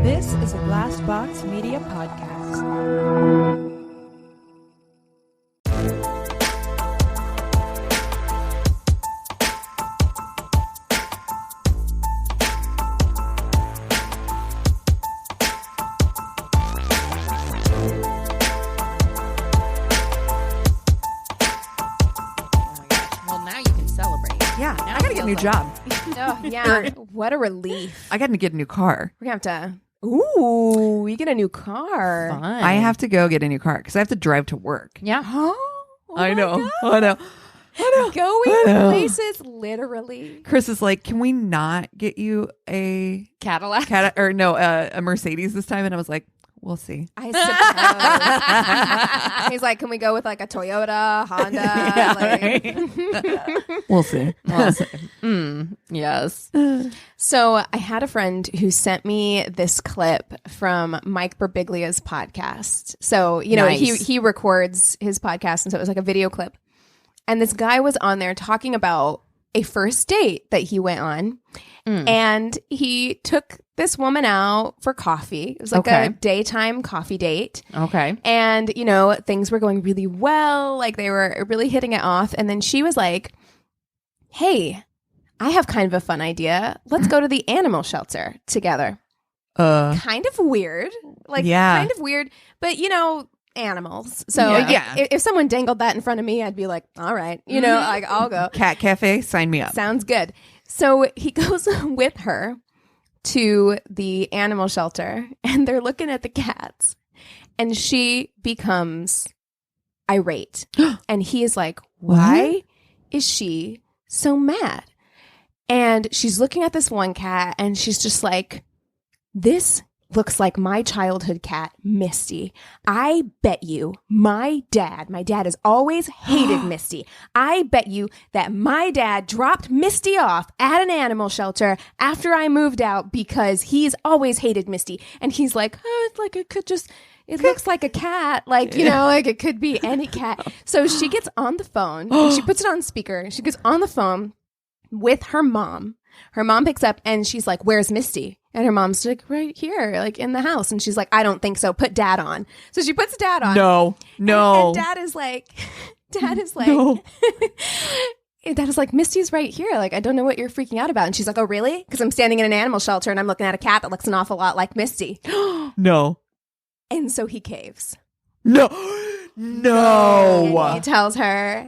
This is a Glassbox Media podcast. Well, now you can celebrate. Yeah, Now I gotta get a new job. Oh, yeah. What a relief. I gotta get a new car. We're going to have to. Ooh, you get a new car. Fun. I have to go get a new car because I have to drive to work. Yeah. Oh, I my know. God. I know. I know. Going I know. places, literally. Chris is like, can we not get you a Cadillac. a Mercedes this time? And I was like, we'll see. I suppose. He's like, can we go with like a Toyota, Honda? Right. We'll see. We'll see. Yes. So I had a friend who sent me this clip from Mike Birbiglia's podcast. So, you know, Nice. he records his podcast, and so it was like a video clip. And this guy was on there talking about a first date that he went on. And he took this woman out for coffee. It was like Okay. a daytime coffee date. Okay. And, you know, things were going really well. Like they were really hitting it off. And then she was like, hey, I have kind of a fun idea. Let's go to the animal shelter together. Kind of weird. Like, Yeah. kind of weird. But, you know, animals. So Yeah. if someone dangled that in front of me, I'd be like, all right, you know, like I'll go. Cat Cafe, sign me up. Sounds good. So he goes with her to the animal shelter, and they're looking at the cats, and she becomes irate. And he is like, why is she so mad? And she's looking at this one cat, and she's just like, this looks like my childhood cat, Misty. I bet you my dad has always hated Misty. I bet you that my dad dropped Misty off at an animal shelter after I moved out because he's always hated Misty. And he's like, oh, it's like it looks like a cat. Like, you know, like it could be any cat. So she gets on the phone and she puts it on speaker. She gets on the phone with her mom. Her mom picks up and she's like, where's Misty? And her mom's like, right here, like in the house. And she's like, I don't think so. Put dad on. So she puts dad on. No. And dad is like, No. Dad is like, Misty's right here. Like, I don't know what you're freaking out about. And she's like, oh, really? Because I'm standing in an animal shelter and I'm looking at a cat that looks an awful lot like Misty. No. And so he caves. No. And No. he tells her,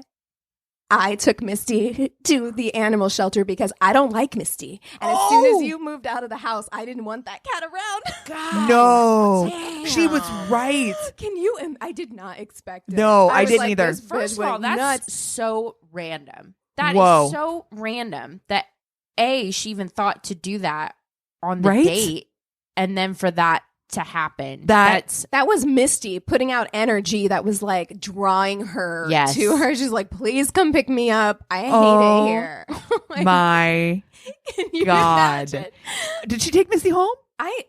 I took Misty to the animal shelter because I don't like Misty. And as soon as you moved out of the house, I didn't want that cat around. No. She was right. Can you? I did not expect it. No, I was didn't like, either. this First bitch of all, went that's nuts. so random. That Whoa. is so random that she even thought to do that on the Right? date, and then for that to happen. That's That was Misty putting out energy that was like drawing her Yes. to her. She's like, please come pick me up. I hate Oh, it here. Like, my can you God. imagine? Did she take Missy home?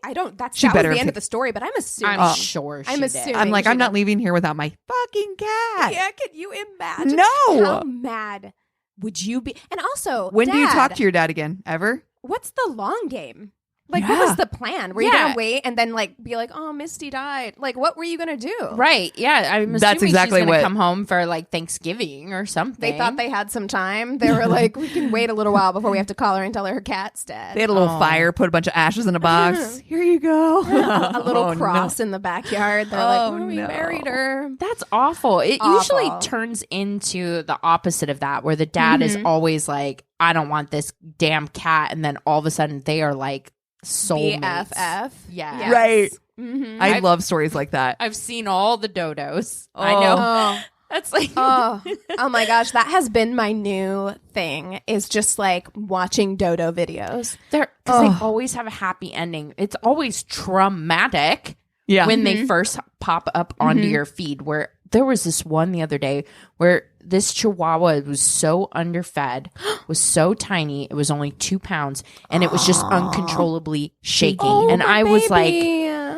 I don't. That She was better the have end of ta- the story, but I'm assuming. I'm sure I'm she assuming. did. I'm like, she I'm not did. leaving here without my fucking cat. Yeah, can you imagine? No. How mad would you be? And also, When do you Dad, talk to your dad again? Ever? What's the long game? Like, Yeah. what was the plan? Were you Yeah. gonna wait and then like be like, oh, Misty died? Like, what were you gonna do? Right. Yeah. I'm assuming That's exactly she's gonna what- come home for like Thanksgiving or something. They thought they had some time. They were like, we can wait a little while before we have to call her and tell her cat's dead. They had a little Oh. fire, put a bunch of ashes in a box. Here you go. a little Oh, no. cross in the backyard. They're Oh, like, oh, we no. buried her. That's awful. It Awful. usually turns into the opposite of that, where the dad is always like, I don't want this damn cat. And then all of a sudden they are like soulmates. BFF. Yeah. Right. Mm-hmm. I love stories like that. I've seen all the dodos. I know. Oh. That's like, oh my gosh, that has been my new thing, is just like watching dodo videos. because they always have a happy ending. It's always traumatic Yeah. when they first pop up onto your feed. Where there was this one the other day where this chihuahua was so underfed, was so tiny, it was only 2 pounds, and it was just uncontrollably shaking. And I was like,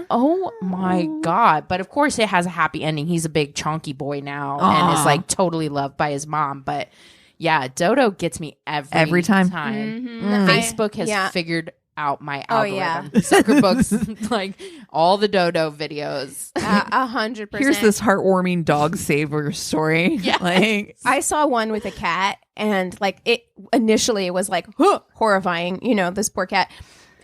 oh my God. But of course it has a happy ending. He's a big chunky boy now and is like totally loved by his mom. But yeah, Dodo gets me every Every time. Facebook has figured out my Oh, algorithm. yeah. Sucker books, like all the dodo videos. 100%. Here's this heartwarming dog saver story. Yes. Like, I saw one with a cat, and like it initially was like horrifying. You know, this poor cat.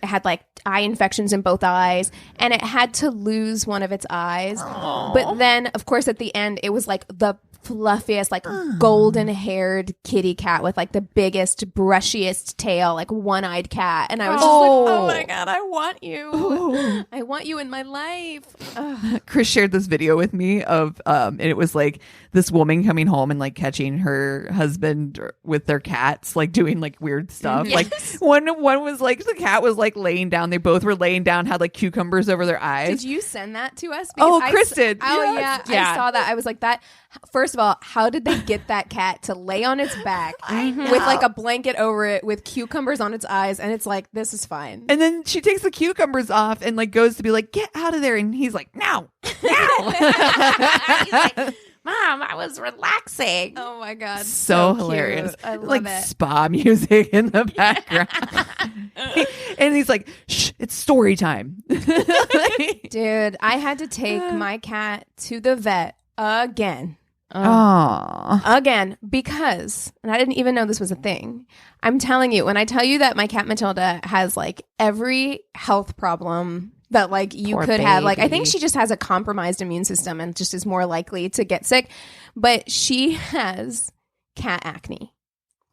It had like eye infections in both eyes, and it had to lose one of its eyes. But then, of course, at the end, it was like the fluffiest, like golden haired kitty cat with like the biggest, brushiest tail, like one-eyed cat. And I was just like, oh my God, I want you. I want you in my life. Ugh. Chris shared this video with me of and it was like this woman coming home and like catching her husband with their cats, like doing like weird stuff. Like one was like the cat was like laying down. They both were laying down, had like cucumbers over their eyes. Did you send that to us? Oh, I Chris did. Oh, Yes. yeah. I saw that. I was like, that. First of all, how did they get that cat to lay on its back with like a blanket over it with cucumbers on its eyes? And it's like, this is fine. And then she takes the cucumbers off and like goes to be like, get out of there. And he's like, no. He's like, Mom, I was relaxing. Oh my God. So cute. hilarious. I love like it. spa music in the background. And he's like, shh, it's story time. Dude, I had to take my cat to the vet again. Aww. Again, because, and I didn't even know this was a thing. I'm telling you, when I tell you that my cat Matilda has like every health problem that like you Poor could have, like I baby. think she just has a compromised immune system and just is more likely to get sick, but she has cat acne.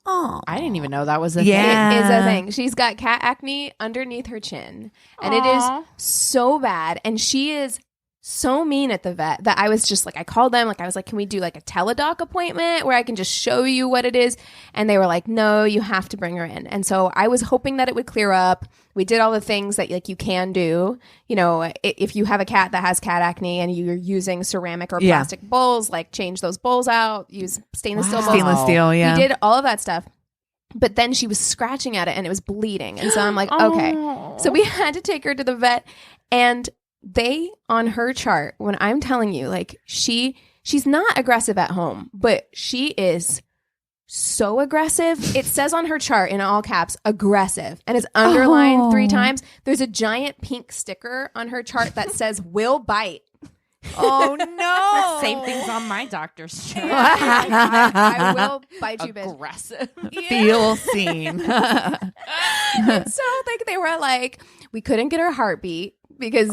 Aww. I didn't even know that was a Yeah. thing. It is a thing. She's got cat acne underneath her chin, and it is Aw. so bad. And she is so mean at the vet that I was just like, I called them, like I was like, can we do like a teledoc appointment where I can just show you what it is? And they were like, no, you have to bring her in. And so I was hoping that it would clear up. We did all the things that like you can do. You know, if you have a cat that has cat acne and you're using ceramic or Yeah. plastic bowls, like change those bowls out, use stainless steel bowls. Stainless steel, yeah. We did all of that stuff. But then she was scratching at it and it was bleeding. And so I'm like, okay. So we had to take her to the vet, and they, on her chart, when I'm telling you, like she's not aggressive at home, but she is so aggressive. It says on her chart in all caps, aggressive, and it's underlined 3 times. There's a giant pink sticker on her chart that says will bite. Oh no. Same things on my doctor's chart. I will bite you, bitch. Aggressive. Feel seen. So like they were like, we couldn't get her heartbeat because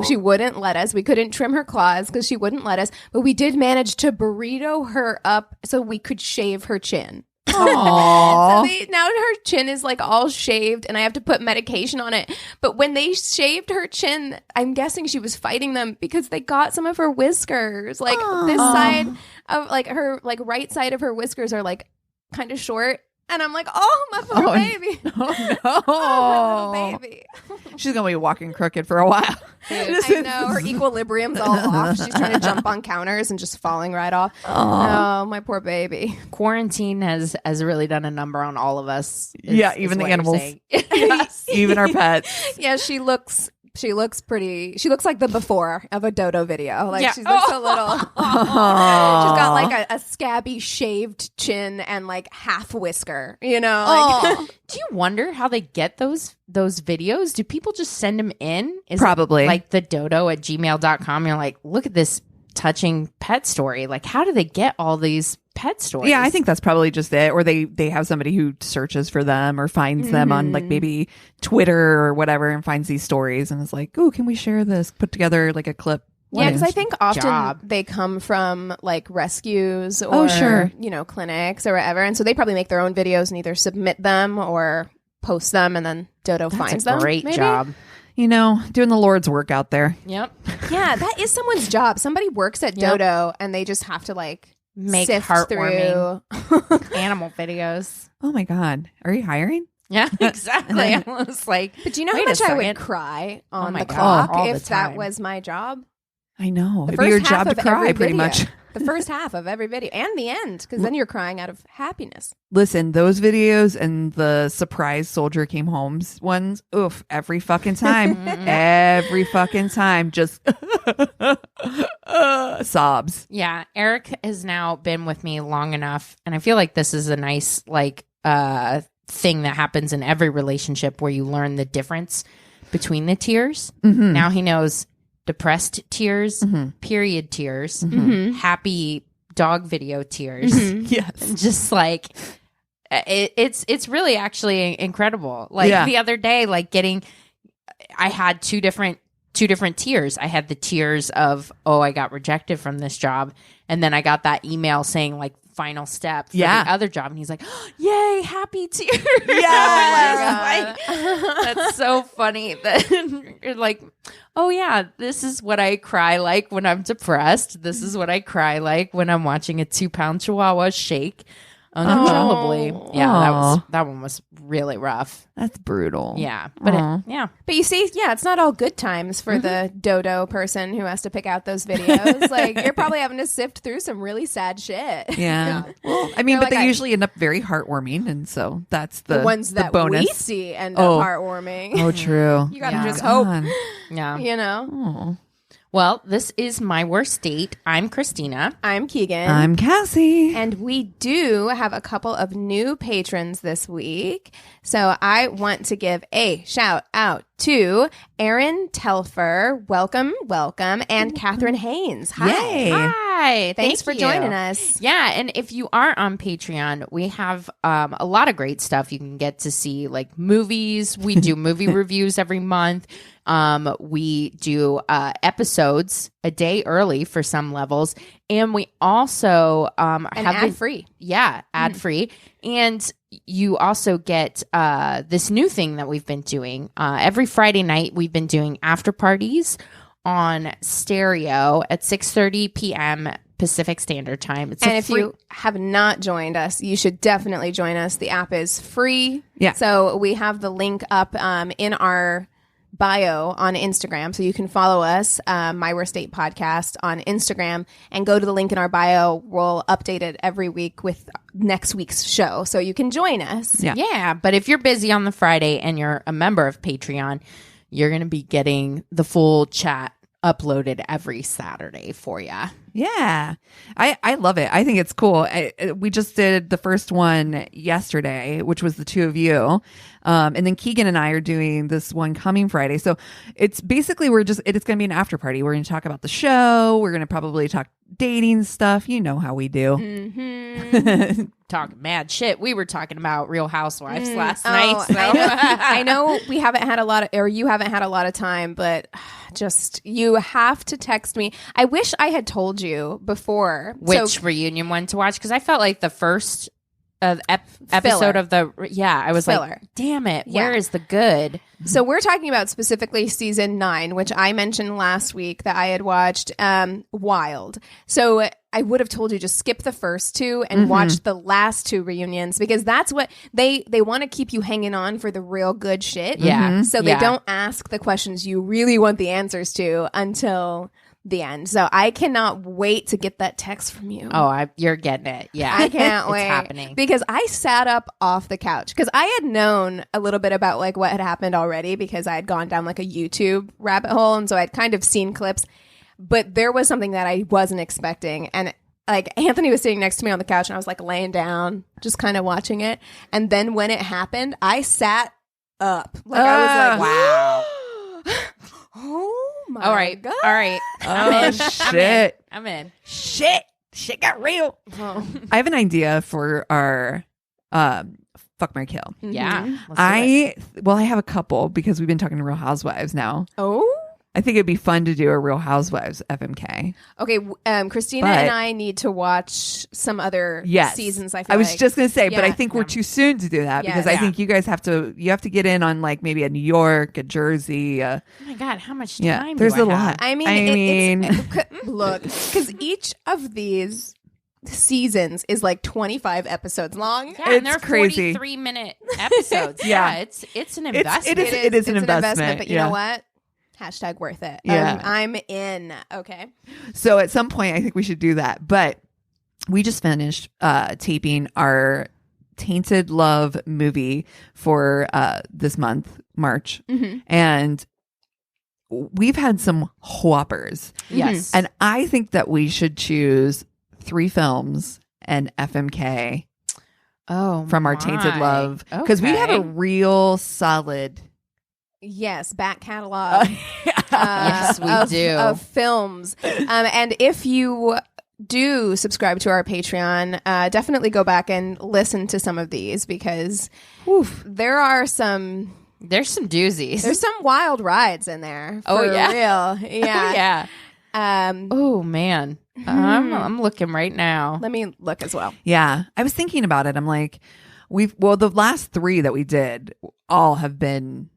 she wouldn't let us. We couldn't trim her claws because she wouldn't let us. But we did manage to burrito her up so we could shave her chin. Aww. So now her chin is like all shaved, and I have to put medication on it. But when they shaved her chin, I'm guessing she was fighting them because they got some of her whiskers. Like this side of like her like right side of her whiskers are like kind of short. And I'm like, oh, my poor baby. Oh no. Oh, my little baby. She's gonna be walking crooked for a while. I know. Her equilibrium's all off. She's trying to jump on counters and just falling right off. Oh, my poor baby. Quarantine has really done a number on all of us. Yeah, even the what you're animals. saying. Yes. Even our pets. Yeah, she looks pretty. She looks like the before of a dodo video. Like Yeah. she looks a little. She's got like a scabby shaved chin and like half whisker. You know. Like, Do you wonder how they get those videos? Do people just send them in? Is Probably. it like the dodo at gmail.com? You're like, look at this touching pet story. Like, how do they get all these pet stories? Yeah, I think that's probably just it. Or they have somebody who searches for them or finds them on like maybe Twitter or whatever and finds these stories and is like, oh, can we share this? Put together like a clip. yeah, because I think often job. they come from like rescues or sure. clinics or whatever, and so they probably make their own videos and either submit them or post them, and then Dodo That's finds a them. great maybe? job. You know, doing the Lord's work out there. Yep. Yeah, that is someone's job. Somebody works at Yep. Dodo, and they just have to like Make sift heartwarming through. animal videos. Oh my God. Are you hiring? Yeah, exactly. I was like, But do you know Wait how a much I would second. cry on my the God, clock all the if that time. was my job? I know. The It'd be your first half job to of cry every pretty video. much. The first half of every video and the end, because then you're crying out of happiness. Listen, those videos and the surprise soldier came home ones, oof, every fucking time. Every fucking time. Just sobs. yeah, Eric has now been with me long enough, and I feel like this is a nice thing that happens in every relationship where you learn the difference between the tears. Now he knows depressed tears, period tears, happy dog video tears. Yes. Just like it's really actually incredible. Like the other day, like I had two different tears. I had the tears of, oh, I got rejected from this job, and then I got that email saying like final step for the other job, and he's like, oh, yay, happy tears. Yeah. That's so funny that you're like, oh yeah, this is what I cry like when I'm depressed. This is what I cry like when I'm watching a 2-pound Chihuahua shake uncontrollably. Yeah, that one was really rough. That's brutal. Yeah, but But you see, it's not all good times for the dodo person who has to pick out those videos. Like, you're probably having to sift through some really sad shit. Yeah. Well, I mean, but like they usually end up very heartwarming, and so that's the ones that bonus. we see end up heartwarming. Oh, true. You gotta just hope, yeah. you know. Well, this is My Worst Date. I'm Christina. I'm Keegan. I'm Cassie. And we do have a couple of new patrons this week. So I want to give a shout out to Erin Telfer. Welcome. And Catherine Haynes. Hi. Yay. Hi. Thanks for you. joining us. Yeah. And if you are on Patreon, we have a lot of great stuff. You can get to see like movies. We do movie reviews every month. We do episodes a day early for some levels, and we also have ad-free. Ad-free. And you also get this new thing that we've been doing. Every Friday night, we've been doing after parties on Stereo at 6:30 p.m. Pacific Standard Time. And if you have not joined us, you should definitely join us. The app is free. Yeah. So we have the link up in our bio on Instagram, so you can follow us, My Worst Date Podcast on Instagram, and go to the link in our bio. We'll update it every week with next week's show, so you can join us. Yeah, but if you're busy on the Friday and you're a member of Patreon, you're going to be getting the full chat uploaded every Saturday for you. Yeah. I love it. I think it's cool. We just did the first one yesterday, which was the two of you. And then Keegan and I are doing this one coming Friday. So it's basically, it's going to be an after party. We're going to talk about the show. We're going to probably talk dating stuff. You know how we do. Mm-hmm. Talking mad shit. We were talking about Real Housewives last night. So. I know we haven't had a lot of, or you haven't had a lot of time, but just, you have to text me. I wish I had told you before. Which reunion one to watch? Because I felt like the first episode of I was filler. Like, damn it, where is the good? So we're talking about specifically season 9, which I mentioned last week that I had watched, Wild. So I would have told you just skip the first 2 and watch the last 2 reunions, because that's what they want to keep you hanging on for the real good shit. Yeah. So they don't ask the questions you really want the answers to until the end. So I cannot wait to get that text from you. Oh, you're getting it. Yeah. I can't wait. It's happening. Because I sat up off the couch because I had known a little bit about like what had happened already, because I had gone down like a YouTube rabbit hole, and so I'd kind of seen clips, but there was something that I wasn't expecting. And like Anthony was sitting next to me on the couch, and I was like laying down, just kind of watching it. And then when it happened, I sat up. Like I was like, wow. Oh my All right. God. All right. Oh, shit. I'm in. Shit got real. Oh. I have an idea for our Fuck, Marry, Kill. Yeah. Let's do it. I have a couple, because we've been talking to Real Housewives now. Oh. I think it'd be fun to do a Real Housewives FMK. Okay, Christina and I need to watch some other seasons. I was just gonna say, but I think Yeah. we're too soon to do that, Yeah. because I think you guys have to get in on like maybe a New York, a Jersey. Oh my God, how much Yeah, time there's do I a have? lot. I mean, look, because each of these seasons is like 25 episodes long. Yeah, and It's they're crazy. 43-minute episodes. Yeah. It's an investment. It is an investment, but you know what? Hashtag worth it. Yeah. I'm in. Okay. So at some point, I think we should do that. But we just finished taping our Tainted Love movie for this month, March, and we've had some whoppers. Yes. And I think that we should choose 3 films and FMK from our Tainted my. Love because we have a Okay. real solid. Yes, back catalog. Yes, we do. Of films. And if you do subscribe to our Patreon, definitely go back and listen to some of these because there are some There's some doozies. there's some wild rides in there. Oh, for yeah. real. Yeah. yeah. Oh man, I'm looking right now. Let me look as well. Yeah, I was thinking about it. I'm like, the last 3 that we did all have been.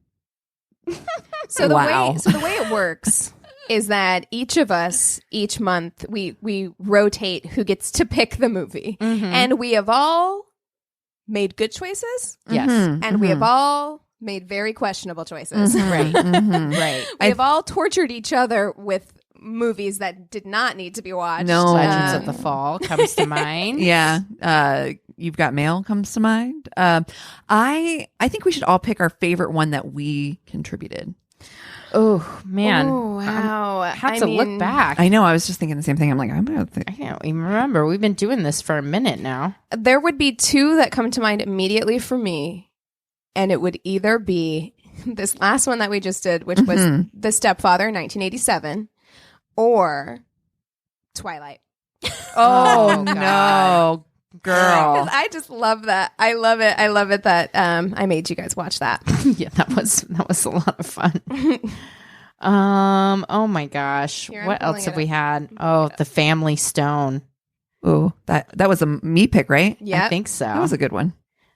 So the Wow. way it works is that each of us each month we rotate who gets to pick the movie, and we have all made good choices, Yes. and we have all made very questionable choices. Right. Right. We have all tortured each other with movies that did not need to be watched. No. Legends of the Fall comes to mind. Yeah, You've Got Mail comes to mind. I think we should all pick our favorite one that we contributed. Oh man. Oh, wow. I have to look back. I know. I was just thinking the same thing. I'm like, I'm gonna think. I can't even remember. We've been doing this for a minute now. There would be 2 that come to mind immediately for me, and it would either be this last one that we just did, which was The Stepfather, 1987, or Twilight. Oh, God. no, girl. Because I just love that. I love it. I love it that I made you guys watch that. Yeah, that was a lot of fun. Oh my gosh. Here, I'm What else pulling have it we had? Oh, The Family Stone. Oh, that was a me pick, right? Yeah, I think so. That was a good one.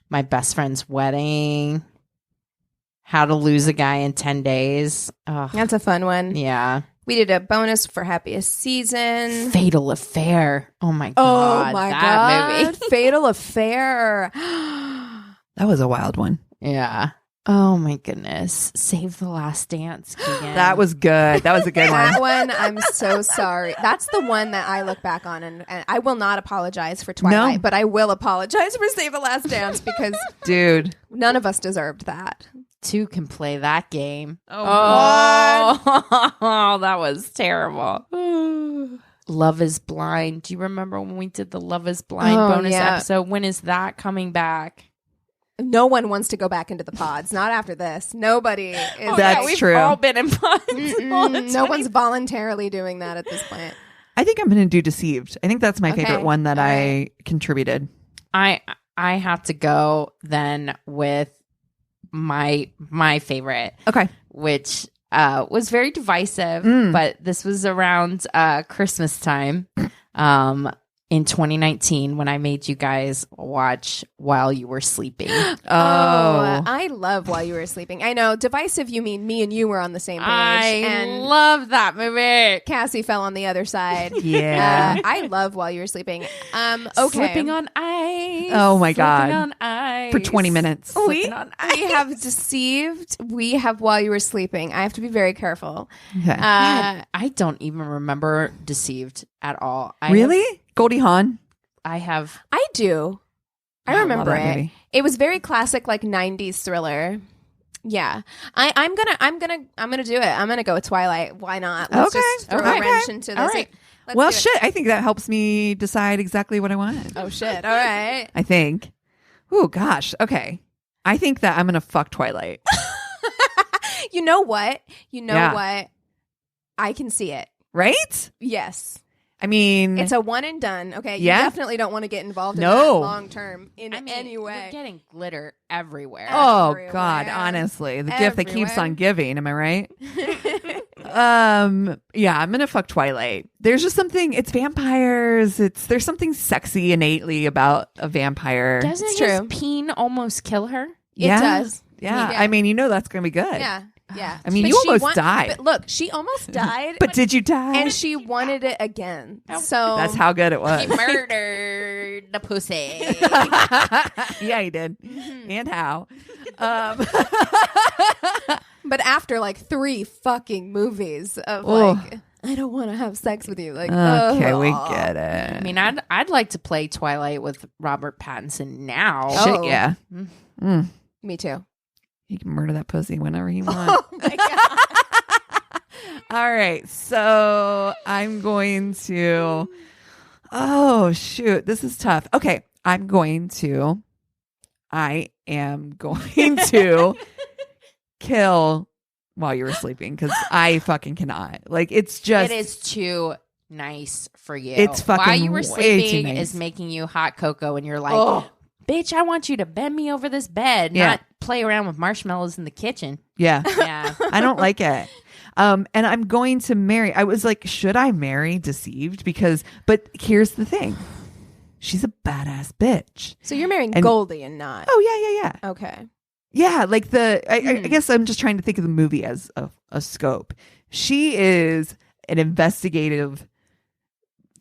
My Best Friend's Wedding. How to Lose a Guy in 10 Days. Oh, that's a fun one. yeah. We did a bonus for Happiest Season. Fatal Affair. Oh my Oh god. my that god! movie. Fatal Affair. That was a wild one. Yeah. Oh my goodness. Save the Last Dance. Keegan. That was good. That was a good That one. one, I'm so sorry. That's the one that I look back on, and I will not apologize for Twilight, No. but I will apologize for Save the Last Dance because Dude. none of us deserved that. 2 can play that game. Oh, that was terrible. Love is Blind. Do you remember when we did the Love is Blind Oh, bonus yeah. episode? When is that coming back? No one wants to go back into the pods. Not after this. Nobody is. That's we've true. all been in pods. No one's voluntarily doing that at this point. I think I'm going to do Deceived. I think that's my Okay. favorite one that All I contributed. I have to go then with my favorite, Okay. which was very divisive, but this was around Christmas time in 2019 when I made you guys watch While You Were Sleeping. I love While You Were Sleeping. I know. Divisive, you mean me and you were on the same page. and love that movie. Cassie fell on the other side. Yeah. I love While You Were Sleeping. Okay. Slipping on ice. Oh, my Slipping God. on ice. For 20 minutes. we, Slipping on ice. we have Deceived. We have While You Were Sleeping. I have to be very careful. Okay. I don't even remember Deceived at all. Really? Goldie Hawn? I have. I do. I love remember that it. movie. It was very classic, like 90s thriller. Yeah, I'm gonna do it. I'm gonna go with Twilight. Why not? Let's Okay. just throw Okay. a wrench into this. All right. Let's Well, do it. shit. I think that helps me decide exactly what I want. Oh shit! All right. I think. Oh, gosh. Okay. I think that I'm going to fuck Twilight. You know what? Yeah. What? I can see it. Right? Yes. I mean, It's a one and done. Okay. Yeah. You definitely don't want to get involved in No. that long term in I mean, any way. You're getting glitter everywhere. oh, everywhere. God. Honestly, the gift that keeps Everywhere. on giving. Am I right? Yeah, I'm going to fuck Twilight. There's just something, it's vampires. There's something sexy innately about a vampire. Doesn't It's his true. peen almost kill her? It does. Yeah. Yeah. I mean, you know that's going to be good. Yeah. Yeah. I mean, But you she almost died. But look, she almost died. But did you die? and she wanted it again. So That's how good it was. He murdered the pussy. Yeah, he did. Mm-hmm. And how? But after like 3 fucking movies of Ugh. like, I don't want to have sex with you. Like, Okay, we ugh. get it. I mean, I'd like to play Twilight with Robert Pattinson now. Shit, Oh. yeah. Mm. Me too. He can murder that pussy whenever he wants. Oh my god. All right, so I'm going to. Oh shoot, this is tough. Okay, I'm going to I am going to kill while you were sleeping because I fucking cannot. Like, it's just. It is too nice for you. It's fucking while you were way sleeping too nice. is making you hot cocoa, and you're like, bitch, I want you to bend me over this bed, Yeah. not play around with marshmallows in the kitchen. Yeah. Yeah. I don't like it. And I'm going to marry. I was like, should I marry Deceived? But here's the thing. She's a badass bitch. So you're marrying And- Goldie and not. Oh, yeah. Okay. Yeah, like I guess I'm just trying to think of the movie as a scope. She is an investigative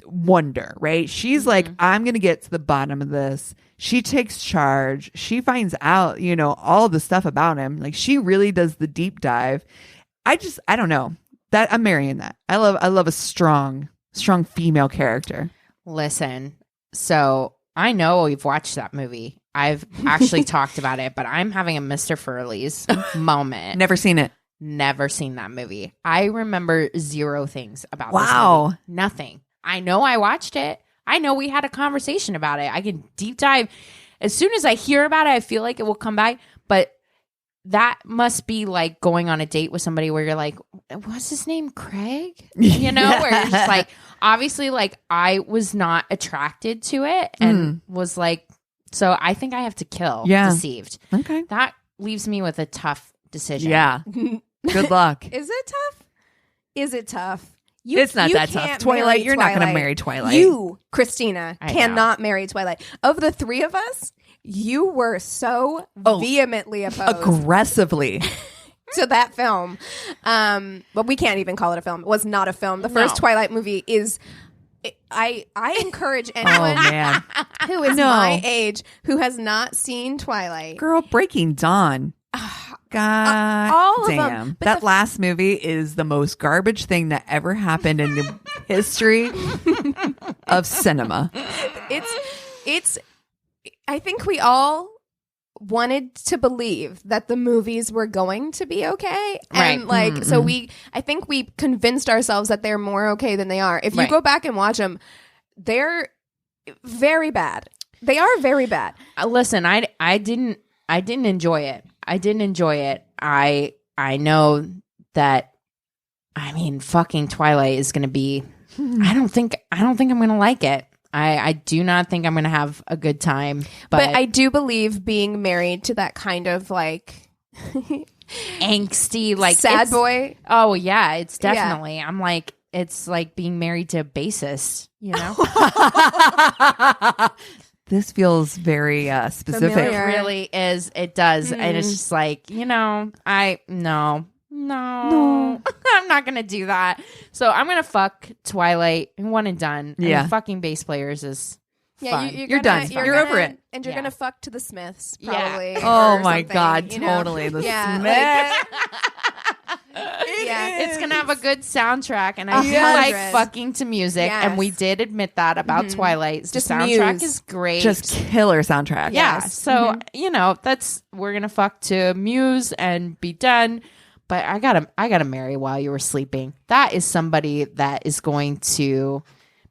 wonder, right? She's like, I'm going to get to the bottom of this. She takes charge. She finds out, all the stuff about him. Like, she really does the deep dive. I don't know. That I'm marrying that. I love a strong female character. Listen, so I know we've watched that movie. I've actually talked about it, but I'm having a Mr. Furley's moment. Never seen it. Never seen that movie. I remember zero things about Wow. this movie. Nothing. I know I watched it. I know we had a conversation about it. I can deep dive. As soon as I hear about it, I feel like it will come back. But that must be like going on a date with somebody where you're like, what's his name? Craig? Where you're just like, obviously, like, I was not attracted to it and was like, so I think I have to kill Deceived. Okay. That leaves me with a tough decision. Yeah. Good luck. Is it tough? Is it tough? It's not that tough. can't Twilight, marry you're not going to Twilight. marry Twilight. You, Christina, I cannot marry Twilight. Of the three of us, you were so vehemently opposed aggressively. to that film. But we can't even call it a film. It was not a film. The first No. Twilight movie is. I encourage anyone Oh, man. who is No. my age who has not seen Twilight. Girl, Breaking Dawn. God all of them. damn. But That last movie is the most garbage thing that ever happened in the history of cinema. It's I think we all wanted to believe that the movies were going to be okay, and Right. so I think we convinced ourselves that they're more okay than they are. If you Right. go back and watch them, they're very bad. They are very bad. Listen, I didn't enjoy it. I didn't enjoy it. I know that. I mean, fucking Twilight is going to be. I don't think I'm going to like it. I do not think I'm going to have a good time. But I do believe being married to that kind of like angsty, like sad it's- boy. Oh yeah, it's definitely. I'm like, it's like being married to a bassist. This feels very specific. Familiar. It really is. It does, and it's just like no, I'm not gonna do that. So I'm gonna fuck Twilight and one and done. And Yeah. the fucking bass players is Yeah, fun. You're done. You're over it. and you're Yeah. gonna fuck to the Smiths, Yeah. probably. Oh or my something, God, you know? totally. The Yeah, yeah. It's gonna have a good soundtrack, and I do 100. like fucking to music. Yes. And we did admit that about Twilight. The Just soundtrack Muse. is great. Just killer soundtrack. Yeah. Yes. So, we're going to fuck to Muse and be done. But I gotta marry while you were sleeping. That is somebody that is going to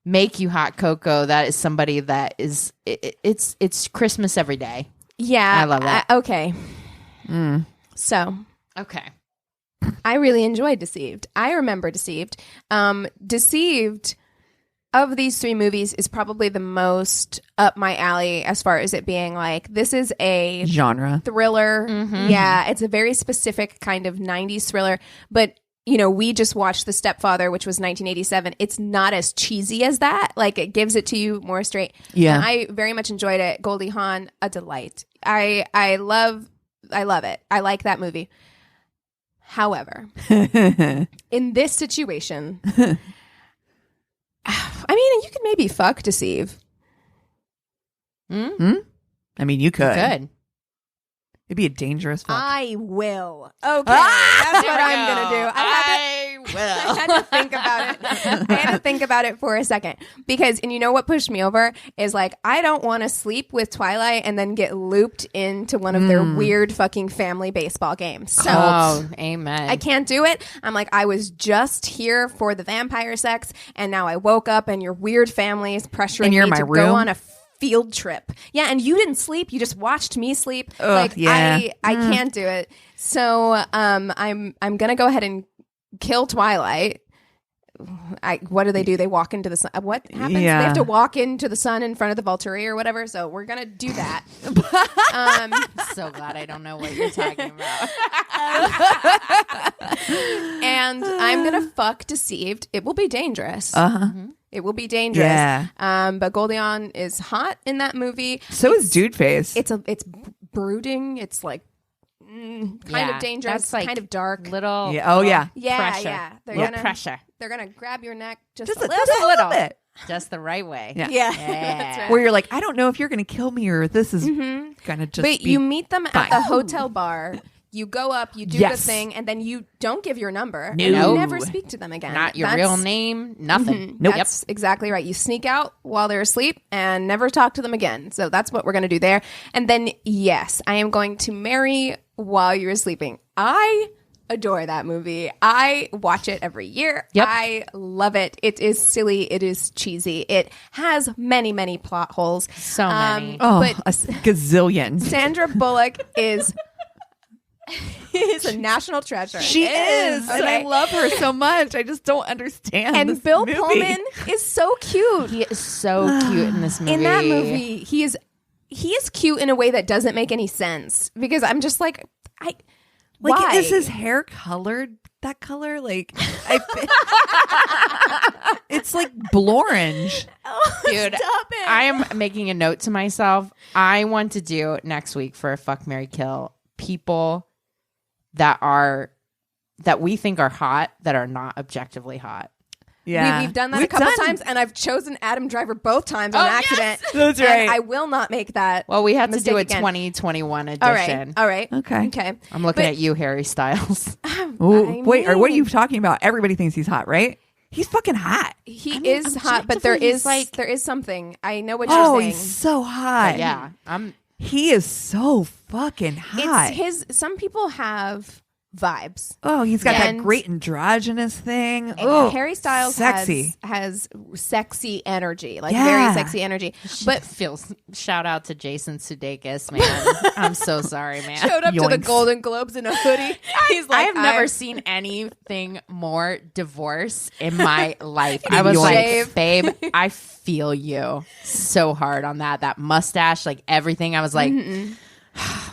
make you hot cocoa. That is somebody that is, it's Christmas every day. Yeah, I love that. Okay, so Okay. I really enjoyed Deceived. I remember Deceived. Deceived of these three movies is probably the most up my alley as far as it being like, this is a Genre. thriller. Yeah, it's a very specific kind of 90s thriller. But, we just watched The Stepfather, which was 1987. It's not as cheesy as that. Like, it gives it to you more straight. Yeah. And I very much enjoyed it. Goldie Hawn, a delight. I love it. I like that movie. However, in this situation, I mean, you could maybe fuck Deceive. I mean, you could. Good. It'd be a dangerous fuck. I will. Okay, that's what I'm gonna do. I had to think about it. I had to think about it for a second because, and you know what pushed me over is like, I don't want to sleep with Twilight and then get looped into one of their weird fucking family baseball games. So Oh, amen. I can't do it. I'm like, I was just here for the vampire sex, and now I woke up, and your weird family is pressuring And you're me in to my go room? on a field trip. Yeah, and you didn't sleep. You just watched me sleep. Ugh, like yeah. I can't do it. So I'm gonna go ahead and kill Twilight. What do? They walk into the sun. What happens? Yeah. They have to walk into the sun in front of the Volturi or whatever. So we're gonna do that. So glad I don't know what you're talking about. And I'm gonna fuck Deceived. It will be dangerous. It will be dangerous. Yeah. But Goldion is hot in that movie. So is Dude Face. It's brooding. It's like kind Yeah, of dangerous. that's like kind of dark. Little. Yeah. Oh, yeah. Yeah, pressure. yeah. Little pressure. They're gonna grab your neck just Just a a little. little bit. Just the right way. Yeah. Yeah, Yeah. that's right. Where you're like, I don't know if you're going to kill me or this is going to just But be you meet them fine. at the hotel bar. You go up, you do Yes. the thing, and then you don't give your number. No. And you never speak to them again. Not your That's- real name. Nothing. Nope. That's exactly right. You sneak out while they're asleep and never talk to them again. So that's what we're going to do there. And then, yes, I am going to marry while you're sleeping. I adore that movie. I watch it every year. Yep. I love it. It is silly. It is cheesy. It has many, many plot holes. So many. Oh, But a gazillion. Sandra Bullock is a national treasure. She is. And I Okay. love her so much. I just don't understand. And this Bill movie. Pullman is so cute. He is so cute in this movie. In that movie, he is cute in a way that doesn't make any sense because I'm just like why? Is his hair colored that color? Like, it's like blorange. Dude, Stop it. I am making a note to myself. I want to do next week for a Fuck, Marry, Kill people that we think are hot that are not objectively hot. Yeah, We've done that a couple times, and I've chosen Adam Driver both times on accident. That's And right. I will not make that. Well, we have to mistake do a again. 2021 edition. All right. Okay. Okay. I'm looking But- at you, Harry Styles. Ooh, wait, or what are mean- you talking about? Everybody thinks he's hot, right? He's fucking hot. He is hot, but there objectively, is he's there is something. I know what you're Oh, saying. he's so hot. Yeah, I'm. He is so fucking hot. It's his. Some people have vibes. Oh, he's got that And- great androgynous thing. Oh, Harry Styles sexy. has sexy energy, like Yeah. very sexy energy. But feels shout out to Jason Sudeikis, man. I'm so sorry, man. Showed up to the Yoinks. Golden Globes in a hoodie. He's I like, have never seen anything more divorce in my life. I was Yoinks. like, Shave. babe, I feel you so hard on that mustache, like everything. I was like,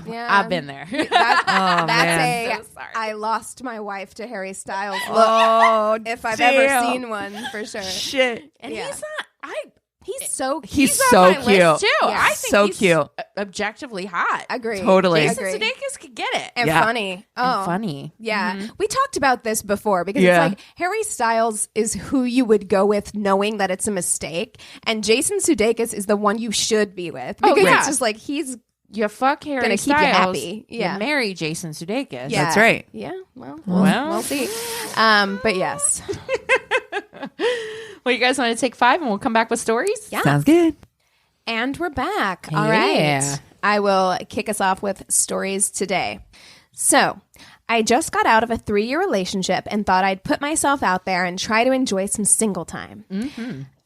Yeah, I've been there. That's man. a. So sorry. I lost my wife to Harry Styles. Look, Oh, if I've damn. ever seen one, for sure. Shit. And Yeah. he's not. He's so cute. He's on so my cute. list, too. Yeah. I think So he's cute. objectively hot. Agree. Totally. Jason Agree. Sudeikis could get it. And Yeah. funny. Oh, And funny. Yeah. We talked about this before because Yeah. it's like Harry Styles is who you would go with knowing that it's a mistake. And Jason Sudeikis is the one you should be with. Oh, Because yeah. it's just like he's You fuck Harry Gonna keep you Styles. happy. Yeah. You marry Jason Sudeikis. yeah. That's right. Yeah. Well, Well. we'll see. But yes. Well, you guys want to take 5 and we'll come back with stories? Yeah. Sounds good. And we're back. All Yeah. right. I will kick us off with stories today. So, I just got out of a 3-year relationship and thought I'd put myself out there and try to enjoy some single time.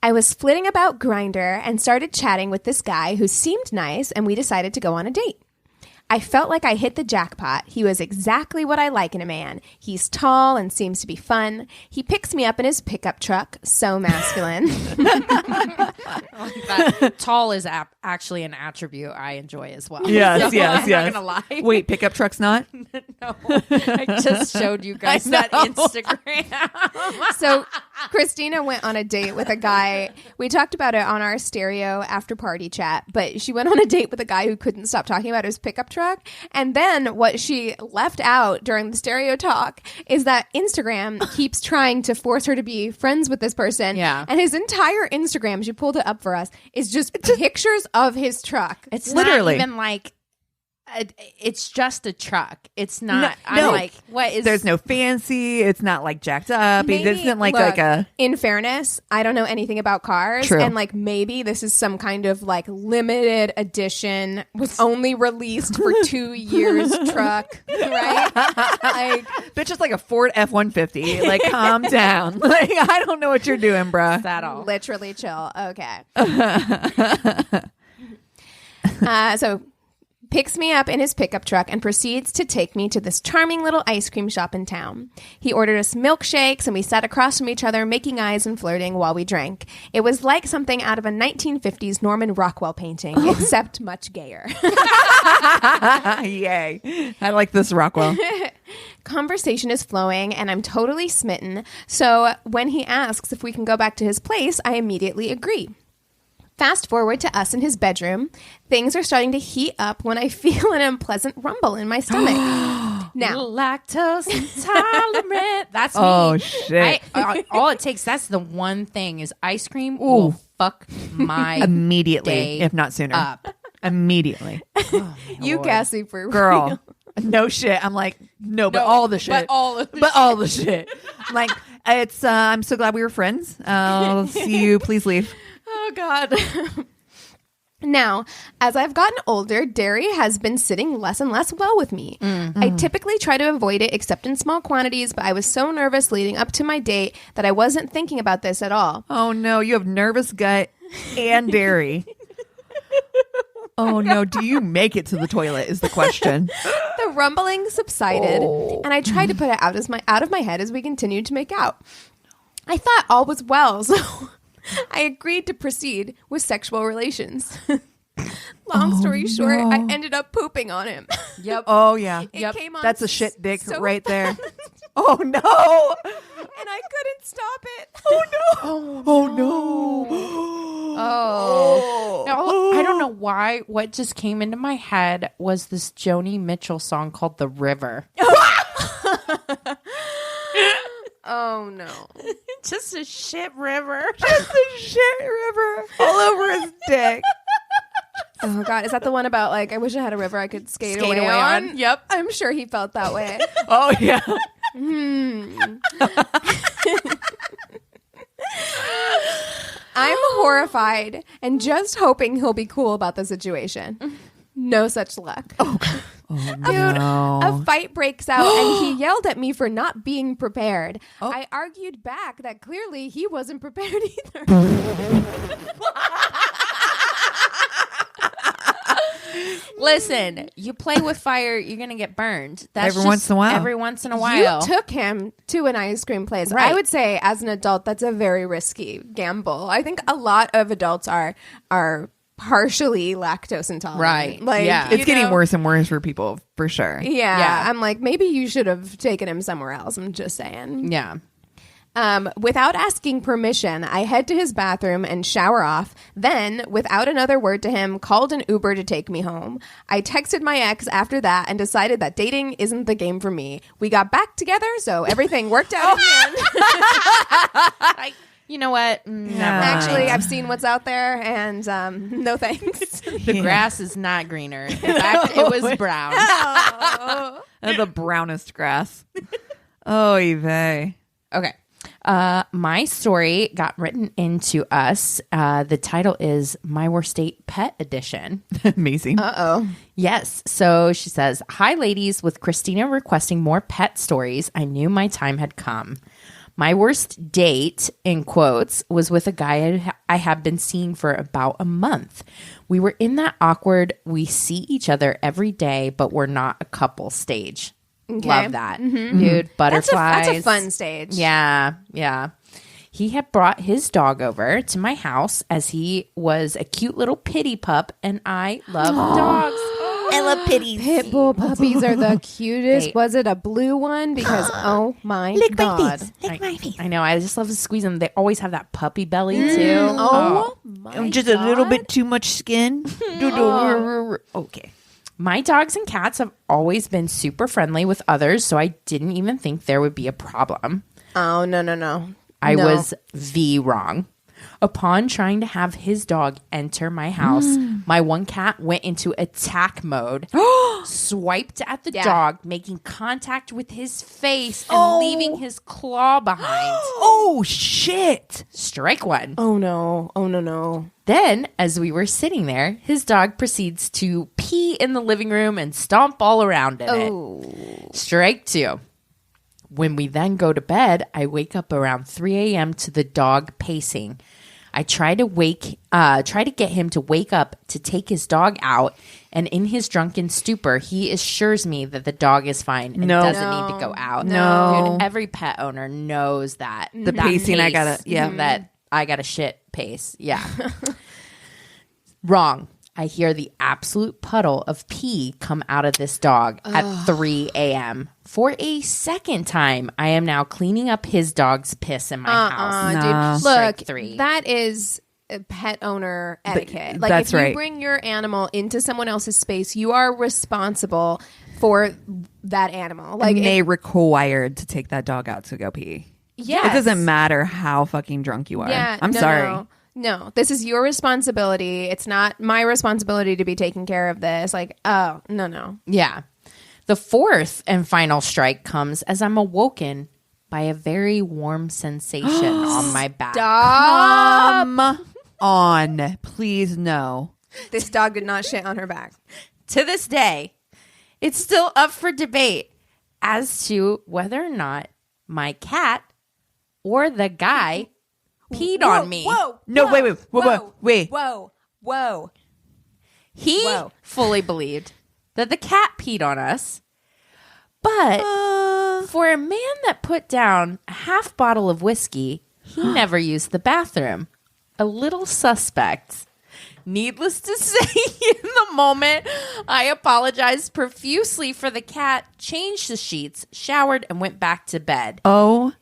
I was flitting about Grindr and started chatting with this guy who seemed nice, and we decided to go on a date. I felt like I hit the jackpot. He was exactly what I like in a man. He's tall and seems to be fun. He picks me up in his pickup truck, so masculine. Tall is actually an attribute I enjoy as well. Yes, So yes, I'm yes. not going to lie. Wait, pickup truck's not? No. I just showed you guys that Instagram. So Christina went on a date with a guy. We talked about it on our stereo after party chat, but she went on a date with a guy who couldn't stop talking about his pickup truck. And then what she left out during the stereo talk is that Instagram keeps trying to force her to be friends with this person. Yeah. And his entire Instagram, she pulled it up for us, is just pictures of his truck. It's Literally. not even like it's just a truck. It's not. I'm no. like, what is? There's no fancy. It's not like jacked up. Maybe- It isn't like look, a. in fairness, I don't know anything about cars. True. And like maybe this is some kind of like limited edition, was only released for 2 years truck, right? Like Bitch, it's like a Ford F-150. Like, calm down. Like, I don't know what you're doing, bruh. that all? literally chill. Okay. So picks me up in his pickup truck and proceeds to take me to this charming little ice cream shop in town. He ordered us milkshakes and we sat across from each other, making eyes and flirting while we drank. It was like something out of a 1950s Norman Rockwell painting, except much gayer. Yay. I like this, Rockwell. Conversation is flowing and I'm totally smitten. So when he asks if we can go back to his place, I immediately agree. Fast forward to us in his bedroom. Things are starting to heat up when I feel an unpleasant rumble in my stomach. Now, Lactose intolerant. That's me. Oh, shit. All it takes, that's the one thing, is ice cream will fuck my Immediately, day if not sooner. up. Immediately. you gassy for Girl. real. No shit. I'm like, no, but all the shit. But all of But all the shit. I'm like, it's, I'm so glad we were friends. I'll see you. Please leave. Oh, God. Now, as I've gotten older, dairy has been sitting less and less well with me. I typically try to avoid it except in small quantities, but I was so nervous leading up to my date that I wasn't thinking about this at all. Oh, no. You have nervous gut and dairy. Oh, no. Do you make it to the toilet is the question. The rumbling subsided, and I tried to put it out of my head as we continued to make out. I thought all was well, so I agreed to proceed with sexual relations. Long story short, I ended up pooping on him. Yep. Oh, yeah. It came on That's a shit dick so right there. fast, Oh, no. and I couldn't stop it. Oh, no. Oh, no. Oh. No, I don't know why. What just came into my head was this Joni Mitchell song called The River. Oh, no. Just a shit river. Just a shit river all over his dick. Oh, God. Is that the one about, like, I wish I had a river I could skate away away on? on. Yep. I'm sure he felt that way. Oh, yeah. I'm horrified and just hoping he'll be cool about the situation. No such luck. Oh, Dude, a fight breaks out and he yelled at me for not being prepared. I argued back that clearly he wasn't prepared either. Listen, you play with fire, you're going to get burned. That's Every just once in a while. Every once in a while. You took him to an ice cream place. Right. I would say as an adult, that's a very risky gamble. I think a lot of adults are partially lactose intolerant. Right. Like, Yeah. It's you getting know? worse and worse for people, for sure. Yeah. Yeah. I'm like, maybe you should have taken him somewhere else. I'm just saying. Yeah. Without asking permission, I head to his bathroom and shower off. Then, without another word to him, called an Uber to take me home. I texted my ex after that and decided that dating isn't the game for me. We got back together, so everything worked out in the end. You know what? Never Yeah. mind. Actually, I've seen what's out there, and no thanks. The grass is not greener. In fact, it was brown. The brownest grass. Oh, Yvette. Okay. My story got written into us. The title is My Worst Date Pet Edition. Amazing. Uh-oh. Yes. So she says, "Hi, ladies. With Christina requesting more pet stories, I knew my time had come. My worst date, in quotes, was with a guy I have been seeing for about a month. We were in that awkward, we see each other every day, but we're not a couple stage." Okay. Love that. Dude, butterflies. That's a fun stage. Yeah, yeah. He had brought his dog over to my house as he was a cute little pity pup, and I love dogs. I love pitties. Pit bull puppies are the cutest. They- Was it a blue one? Because, oh my God. I know. I just love to squeeze them. They always have that puppy belly too. Oh my Just a little God. bit too much skin. Okay. My dogs and cats have always been super friendly with others, so I didn't even think there would be a problem. Oh, no. I No. was wrong. Upon trying to have his dog enter my house, my one cat went into attack mode, swiped at the Yeah. dog, making contact with his face and leaving his claw behind. Oh, shit. Strike one. Oh, no. Then, as we were sitting there, his dog proceeds to pee in the living room and stomp all around in it. Strike two. When we then go to bed, I wake up around 3 a.m. to the dog pacing. I try to get him to wake up to take his dog out, and in his drunken stupor, he assures me that the dog is fine and doesn't need to go out. No. Dude, every pet owner knows that. The pacing, I gotta, that I gotta shit pace. Yeah. Wrong. I hear the absolute puddle of pee come out of this dog at 3 a.m. For a second time, I am now cleaning up his dog's piss in my house. No. Dude, look, Strike 3. that is pet owner etiquette. Like, that's if you right. bring your animal into someone else's space, you are responsible for that animal. Like, And they required to take that dog out to go pee. yes. It doesn't matter how fucking drunk you are. Yeah, I'm no, sorry. No, this is your responsibility. It's not my responsibility to be taking care of this. Like, oh, no. Yeah. The fourth and final strike comes as I'm awoken by a very warm sensation on my back. Come on. Please, no. This dog did not shit on her back. To this day, it's still up for debate as to whether or not my cat or the guy peed on me. No, wait. Whoa. He Whoa. fully believed that the cat peed on us. But for a man that put down a half bottle of whiskey, he never used the bathroom. A little suspect. Needless to say, in the moment, I apologized profusely for the cat, changed the sheets, showered, and went back to bed. Oh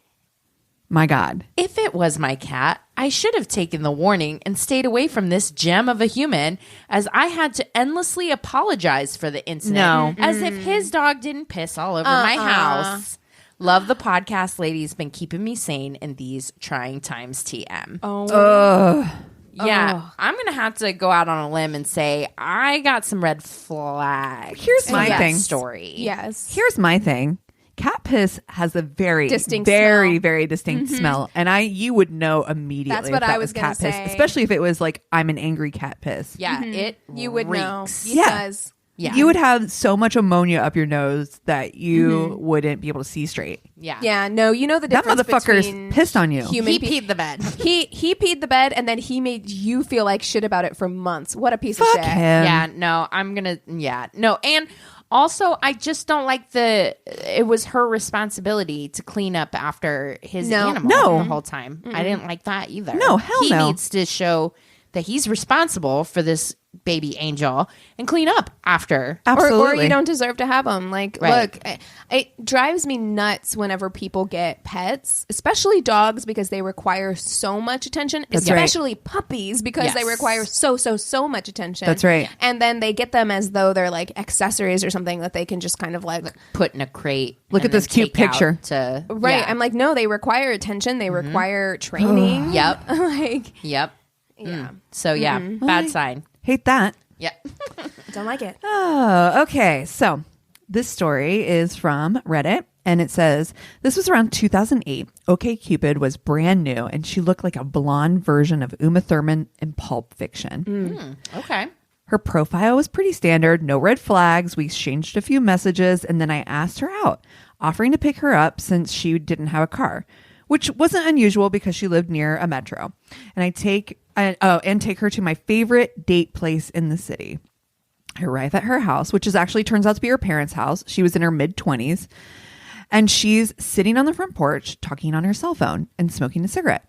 my God. If it was my cat, I should have taken the warning and stayed away from this gem of a human, as I had to endlessly apologize for the incident. No. As if his dog didn't piss all over my house. Love the podcast, ladies. Been keeping me sane in these trying times, TM. Yeah, I'm going to have to go out on a limb and say I got some red flags. Here's my in that thing. story. Yes. Here's my thing. Cat piss has a very Distinct very, smell. very distinct smell, and you would know immediately. That's what if that I was gonna cat piss, say. especially if it was like I'm an angry cat piss. Yeah, it You would know. reeks. It Yeah. does. Yeah. You would have so much ammonia up your nose that you wouldn't be able to see straight. Yeah. Yeah, no, you know the That difference motherfucker's between pissed on you. human He pe- peed the bed. He peed the bed, and then he made you feel like shit about it for months. What a piece Fuck of shit. him. Yeah, no, I'm gonna. Yeah, no, and also I just don't like it was her responsibility to clean up after his No. animal No. the whole time. I didn't like that either. No, hell he no. needs to show that he's responsible for this baby angel and clean up after. Absolutely. Or you don't deserve to have them. Like, Right. look, it drives me nuts whenever people get pets, especially dogs, because they require so much attention, right. especially puppies because they Yes. require so much attention. That's right. And then they get them as though they're like accessories or something that they can just kind of like Put in a crate. Look and at this then cute take out picture. To right. yeah. I'm like, no, they require attention. They require training. Yep. Like, Yep. yeah, So yeah, bad sign. Hate that. Yep. don't like it. Oh, okay. So this story is from Reddit, and it says this was around 2008. OkCupid was brand new, and she looked like a blonde version of Uma Thurman in Pulp Fiction. Okay. Her profile was pretty standard, no red flags. We exchanged a few messages, and then I asked her out, offering to pick her up since she didn't have a car, which wasn't unusual because she lived near a metro. And I take her to my favorite date place in the city. I arrive at her house, which actually turns out to be her parents' house. She was in her mid-20s, and she's sitting on the front porch talking on her cell phone and smoking a cigarette.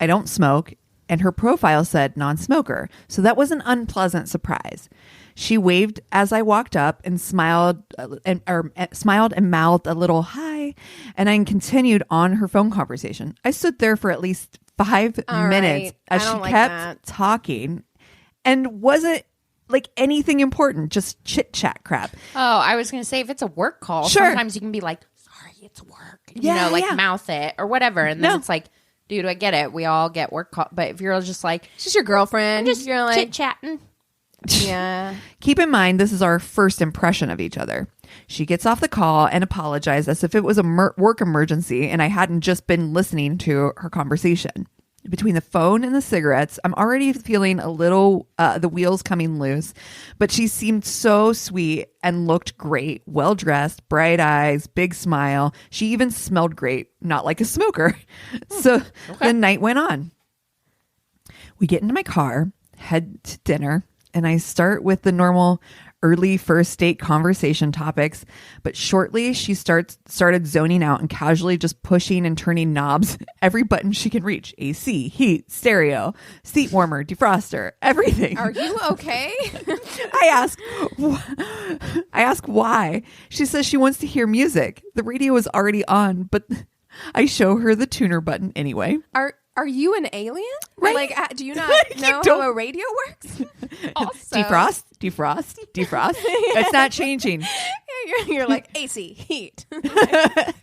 I don't smoke, and her profile said non-smoker, so that was an unpleasant surprise. She waved as I walked up and smiled and mouthed a little hi, and I continued on her phone conversation. I stood there for at least 5 All minutes right. as I she don't like kept that. talking, and wasn't like anything important, just chit chat crap. Oh, I was going to say if it's a work call, Sure. sometimes you can be like, sorry, it's work. Yeah, like yeah. mouth it or whatever. And then No. it's like, dude, I get it. We all get work call. But if you're just like, It's just your girlfriend. just You're like, chit chatting. yeah. Keep in mind, this is our first impression of each other. She gets off the call and apologized as if it was a work emergency and I hadn't just been listening to her conversation. Between the phone and the cigarettes, I'm already feeling a little the wheels coming loose, but she seemed so sweet and looked great, well dressed, bright eyes, big smile. She even smelled great, not like a smoker. So the night went on. We get into my car, head to dinner, and I start with the normal early first date conversation topics, but shortly she started zoning out and casually just pushing and turning knobs, every button she can reach. AC, heat, stereo, seat warmer, defroster, everything. Are you okay? I ask why. She says she wants to hear music. The radio is already on, but I show her the tuner button anyway. Are you an alien? Right. Like, do you not know don't- how a radio works? Also, Defrost. It's not changing. You're like AC, heat.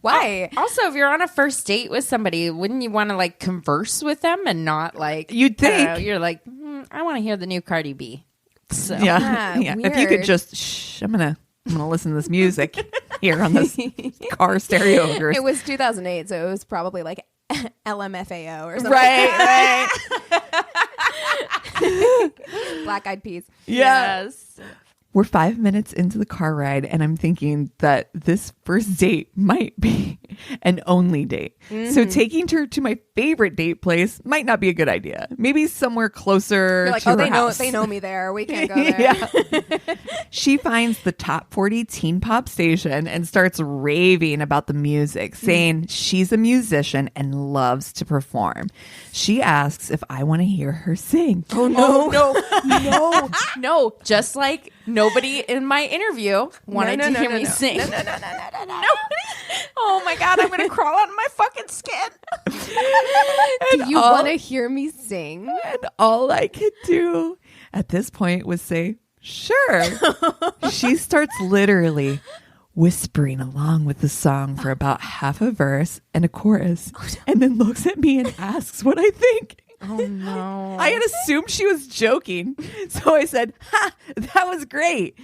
Why? Also, if you're on a first date with somebody, wouldn't you want to like converse with them and not like You'd I don't know, think. you're like, I want to hear the new Cardi B. So Yeah. Yeah, If you could weird. just I'm gonna listen to this music here on this car stereo. It was 2008, so it was probably like LMFAO or something. right. Black Eyed Peas. yes. We're 5 minutes into the car ride, and I'm thinking that this first date might be an only date. So taking her to my favorite date place might not be a good idea. Maybe somewhere closer You're like, to oh, her they house. know me there. We can't go there. Yeah. She finds the top 40 teen pop station and starts raving about the music, saying she's a musician and loves to perform. She asks if I want to hear her sing. No. Just like nobody in my interview wanted to hear me sing. No. Oh my God, I'm going to crawl out of my fucking skin. Do you want to hear me sing? And all I could do at this point was say, sure. She starts literally whispering along with the song for about half a verse and a chorus, and then looks at me and asks what I think. Oh no. I had assumed she was joking. So I said, ha, that was great.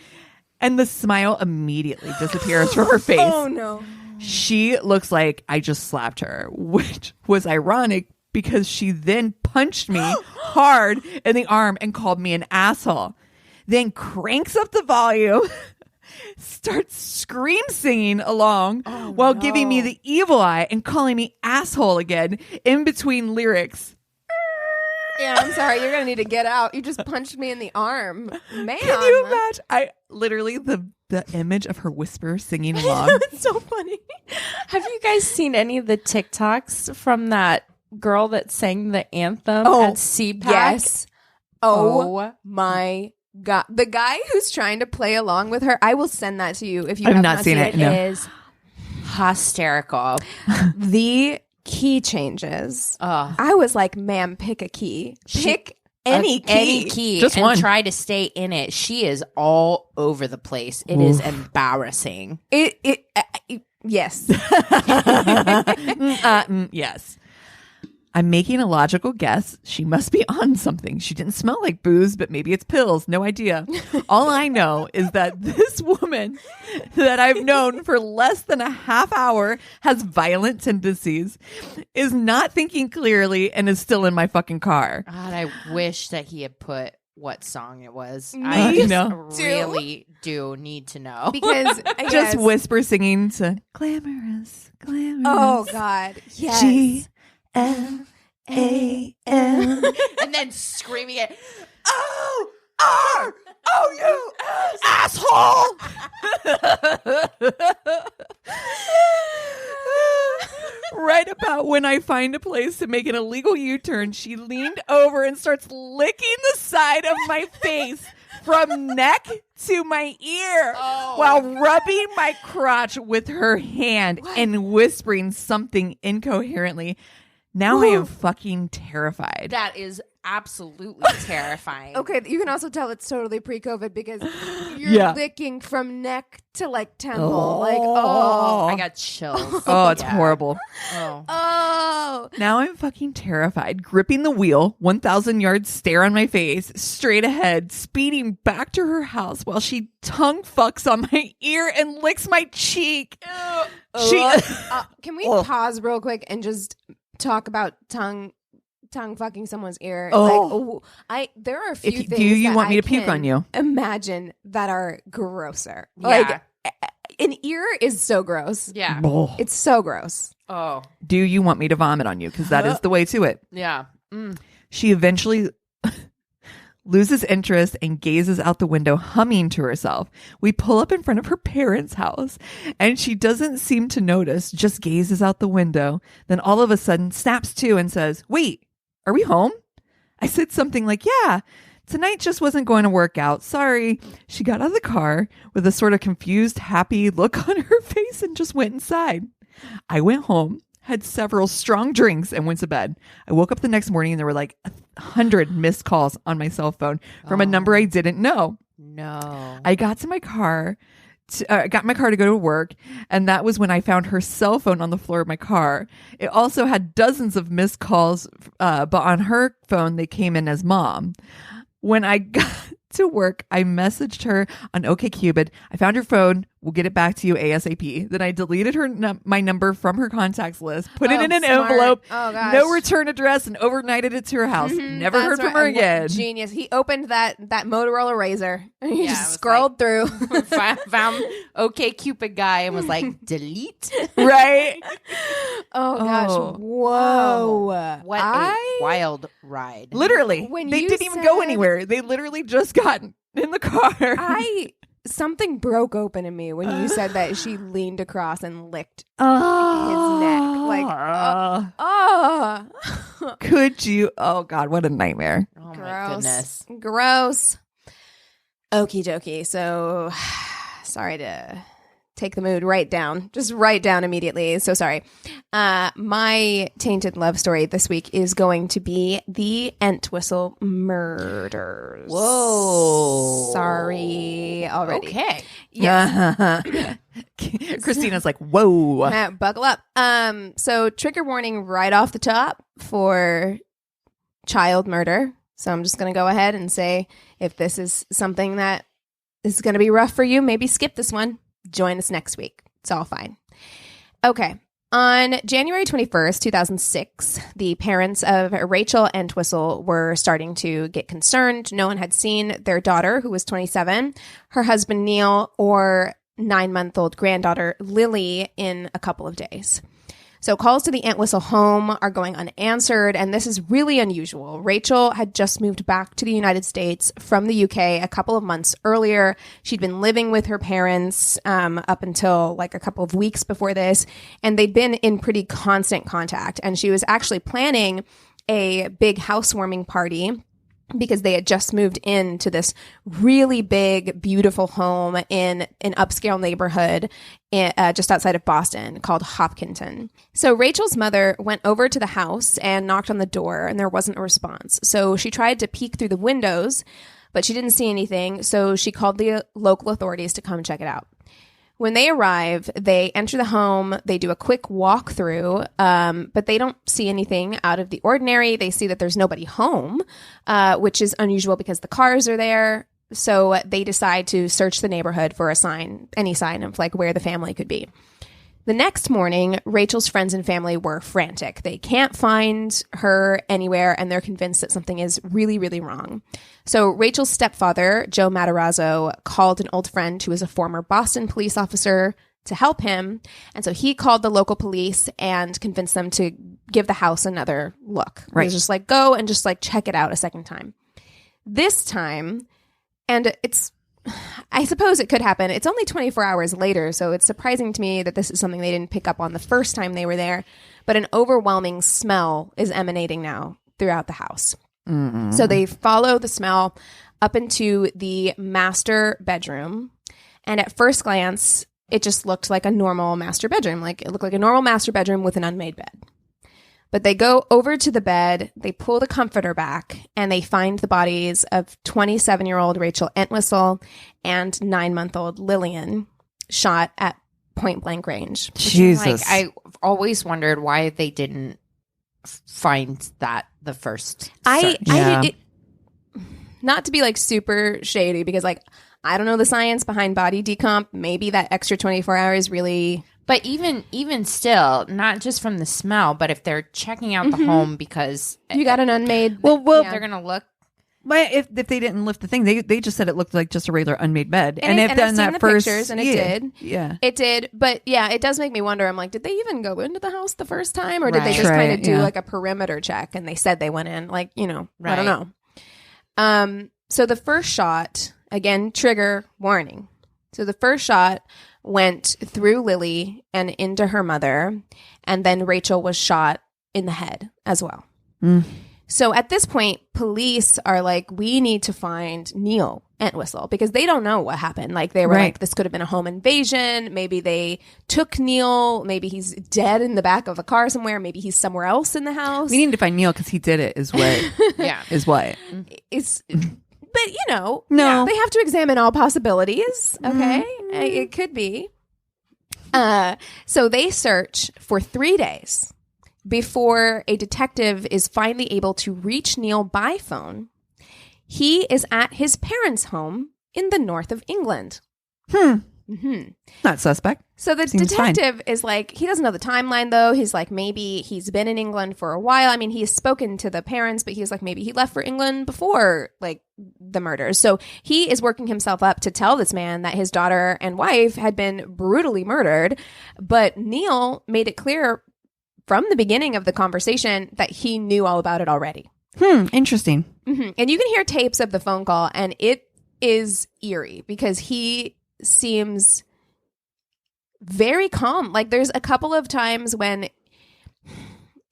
And the smile immediately disappears from her face. Oh no. She looks like I just slapped her, which was ironic because she then punched me hard in the arm and called me an asshole. Then cranks up the volume, starts scream singing along while giving me the evil eye and calling me asshole again in between lyrics. Yeah, I'm sorry. You're gonna need to get out. You just punched me in the arm, man. Can you imagine? I literally the image of her whisper singing along. It's so funny. Have you guys seen any of the TikToks from that girl that sang the anthem at CPAC? Yes. Oh my God. The guy who's trying to play along with her, I will send that to you if you I've have not seen it. It No. is hysterical. The key changes. Oh. I was like, ma'am, pick a key. Pick any key. Any key. Just and one. try to stay in it. She is all over the place. It is embarrassing. Yes. Yes. I'm making a logical guess. She must be on something. She didn't smell like booze, but maybe it's pills. No idea. All I know is that this woman that I've known for less than a half hour has violent tendencies, is not thinking clearly, and is still in my fucking car. God, I wish that he had put what song it was. Me I just too. really do need to know. Because Just whisper singing to glamorous, glamorous. Oh God. Yes. G-L-A-M. and then screaming it. Asshole! Right about when I find a place to make an illegal U-turn, she leaned over and starts licking the side of my face from neck to my ear while rubbing my crotch with her hand and whispering something incoherently. Now I am fucking terrified. That is absolutely terrifying. Okay, you can also tell it's totally pre-COVID because you're Yeah. licking from neck to like temple. Oh. Like, I got chills. Oh, it's Yeah. horrible. Oh. Now I'm fucking terrified, gripping the wheel, 1,000 yards stare on my face, straight ahead, speeding back to her house while she tongue fucks on my ear and licks my cheek. Can we pause real quick and just talk about tongue fucking someone's ear? There are a few things. Do you that want me I to puke can on you? Imagine that are grosser. Yeah. Like an ear is so gross. Yeah. Oh. It's so gross. Oh. Do you want me to vomit on you? Because that is the way to it. Yeah. She eventually loses interest and gazes out the window, humming to herself. We pull up in front of her parents' house, and she doesn't seem to notice, just gazes out the window. Then all of a sudden snaps to and says, "Wait, are we home?" I said something like, "Yeah, tonight just wasn't going to work out. Sorry." She got out of the car with a sort of confused, happy look on her face and just went inside. I went home, had several strong drinks, and went to bed. I woke up the next morning and there were like 100 missed calls on my cell phone from a number I didn't know. No. I got to my car. Got my car to go to work, and that was when I found her cell phone on the floor of my car. It also had dozens of missed calls, but on her phone, they came in as mom. When I got to work, I messaged her on OkCupid. I found her phone. We'll get it back to you ASAP. Then I deleted my number from her contacts list, put it in an smart. envelope, Oh, gosh. no return address, and overnighted it to her house. Never heard from her again. Genius. He opened that Motorola Razor and he Yeah, it just was scrolled through. Found OkCupid guy and was like, delete. Right? Oh gosh. Oh. Whoa. What a wild ride. Literally. When They you didn't even go said- anywhere. They literally just got in the car. Something broke open in me when you said that she leaned across and licked Oh. his neck. Like, oh. Could you? Oh, God, what a nightmare. Oh my Gross. goodness. Gross. Okie dokie. So sorry to take the mood right down. Just right down immediately. So sorry. My tainted love story this week is going to be the Entwistle murders. Whoa. Sorry already. Okay. Yeah. Christina's like, whoa. Buckle up. So trigger warning right off the top for child murder. So I'm just going to go ahead and say, if this is something that is going to be rough for you, maybe skip this one. Join us next week. It's all fine. Okay. On January 21st, 2006, the parents of Rachel Entwistle were starting to get concerned. No one had seen their daughter, who was 27, her husband Neil, or 9-month-old granddaughter Lily in a couple of days. So calls to the Entwistle home are going unanswered, and this is really unusual. Rachel had just moved back to the United States from the UK a couple of months earlier. She'd been living with her parents up until like a couple of weeks before this, and they'd been in pretty constant contact. And she was actually planning a big housewarming party because they had just moved into this really big, beautiful home in an upscale neighborhood just outside of Boston called Hopkinton. So Rachel's mother went over to the house and knocked on the door, and there wasn't a response. So she tried to peek through the windows, but she didn't see anything. So she called the local authorities to come check it out. When they arrive, they enter the home, they do a quick walkthrough, but they don't see anything out of the ordinary. They see that there's nobody home, which is unusual because the cars are there. So they decide to search the neighborhood for a sign, any sign of like where the family could be. The next morning, Rachel's friends and family were frantic. They can't find her anywhere, and they're convinced that something is really, really wrong. So Rachel's stepfather, Joe Matarazzo, called an old friend who was a former Boston police officer to help him. And so he called the local police and convinced them to give the house another look. Right. He was just like, go and just like check it out a second time. This time, and I suppose it could happen. It's only 24 hours later, so it's surprising to me that this is something they didn't pick up on the first time they were there. But an overwhelming smell is emanating now throughout the house. Mm-mm. So they follow the smell up into the master bedroom. And at first glance, it just looked like a normal master bedroom. Like it looked like a normal master bedroom with an unmade bed. But they go over to the bed, they pull the comforter back, and they find the bodies of 27-year-old Rachel Entwistle and 9-month-old Lillian shot at point blank range. Jesus. Like, I've always wondered why they didn't find that the first search. Not to be like super shady, because like I don't know the science behind body decomp. Maybe that extra 24 hours really. But even still, not just from the smell, but if they're checking out the home because You got an unmade. Well, they're gonna look. but if they didn't lift the thing, they just said it looked like just a regular unmade bed. And if I've then seen that the first pictures, and it yeah, did. yeah. It did, but yeah, it does make me wonder. I'm like, did they even go into the house the first time, or did they Right. just kind of Right, do yeah. like a perimeter check? And they said they went in, like, I don't Right. know. So the first shot, again, trigger warning. So the first shot went through Lily and into her mother, and then Rachel was shot in the head as well. So at this point, police are like, we need to find Neil Entwistle because they don't know what happened. Like they were like, this could have been a home invasion. Maybe they took Neil. Maybe he's dead in the back of a car somewhere. Maybe he's somewhere else in the house. We need to find Neil because he did it. Is what? Is what? But you know, No. they have to examine all possibilities. Okay, it could be. So they search for 3 days before a detective is finally able to reach Neil by phone. He is at his parents' home in the north of England. Not suspect. So the Seems detective is like, he doesn't know the timeline though. He's like, maybe he's been in England for a while. I mean, he's spoken to the parents, but he's like, maybe he left for England before like the murders. So he is working himself up to tell this man that his daughter and wife had been brutally murdered. But Neil made it clear from the beginning of the conversation that he knew all about it already. Interesting. And you can hear tapes of the phone call, and it is eerie because he seems very calm. Like there's a couple of times when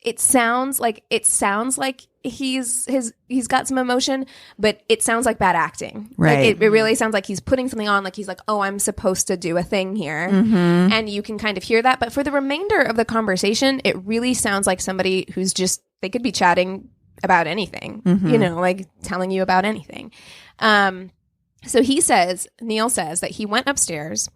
it sounds like he's got some emotion, but it sounds like bad acting. Right. Like it really sounds like he's putting something on, like he's like, oh, I'm supposed to do a thing here. And you can kind of hear that. But for the remainder of the conversation, it really sounds like somebody who's just, they could be chatting about anything, you know, like telling you about anything. So Neil says that he went upstairs,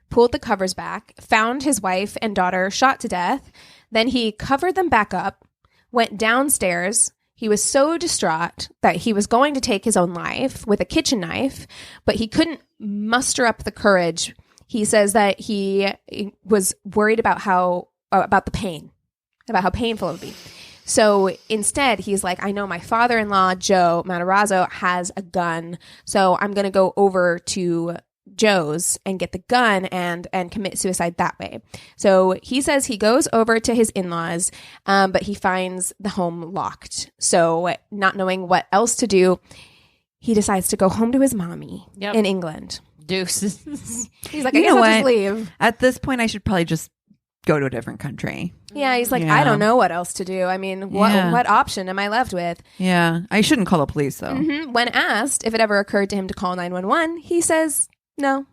pulled the covers back, found his wife and daughter shot to death. Then he covered them back up, went downstairs. He was so distraught that he was going to take his own life with a kitchen knife, but he couldn't muster up the courage. He says that he was worried about the pain, about how painful it would be. So instead, he's like, I know my father-in-law, Joe Matarazzo, has a gun. So I'm going to go over to Joe's and get the gun and commit suicide that way. So he says he goes over to his in-laws, but he finds the home locked. So not knowing what else to do, he decides to go home to his mommy in England. Deuces. He's like, I guess I'll just leave. At this point, I should probably just go to a different country. Yeah, he's like, I don't know what else to do. I mean, what option am I left with? Yeah, I shouldn't call the police, though. When asked if it ever occurred to him to call 911, he says no.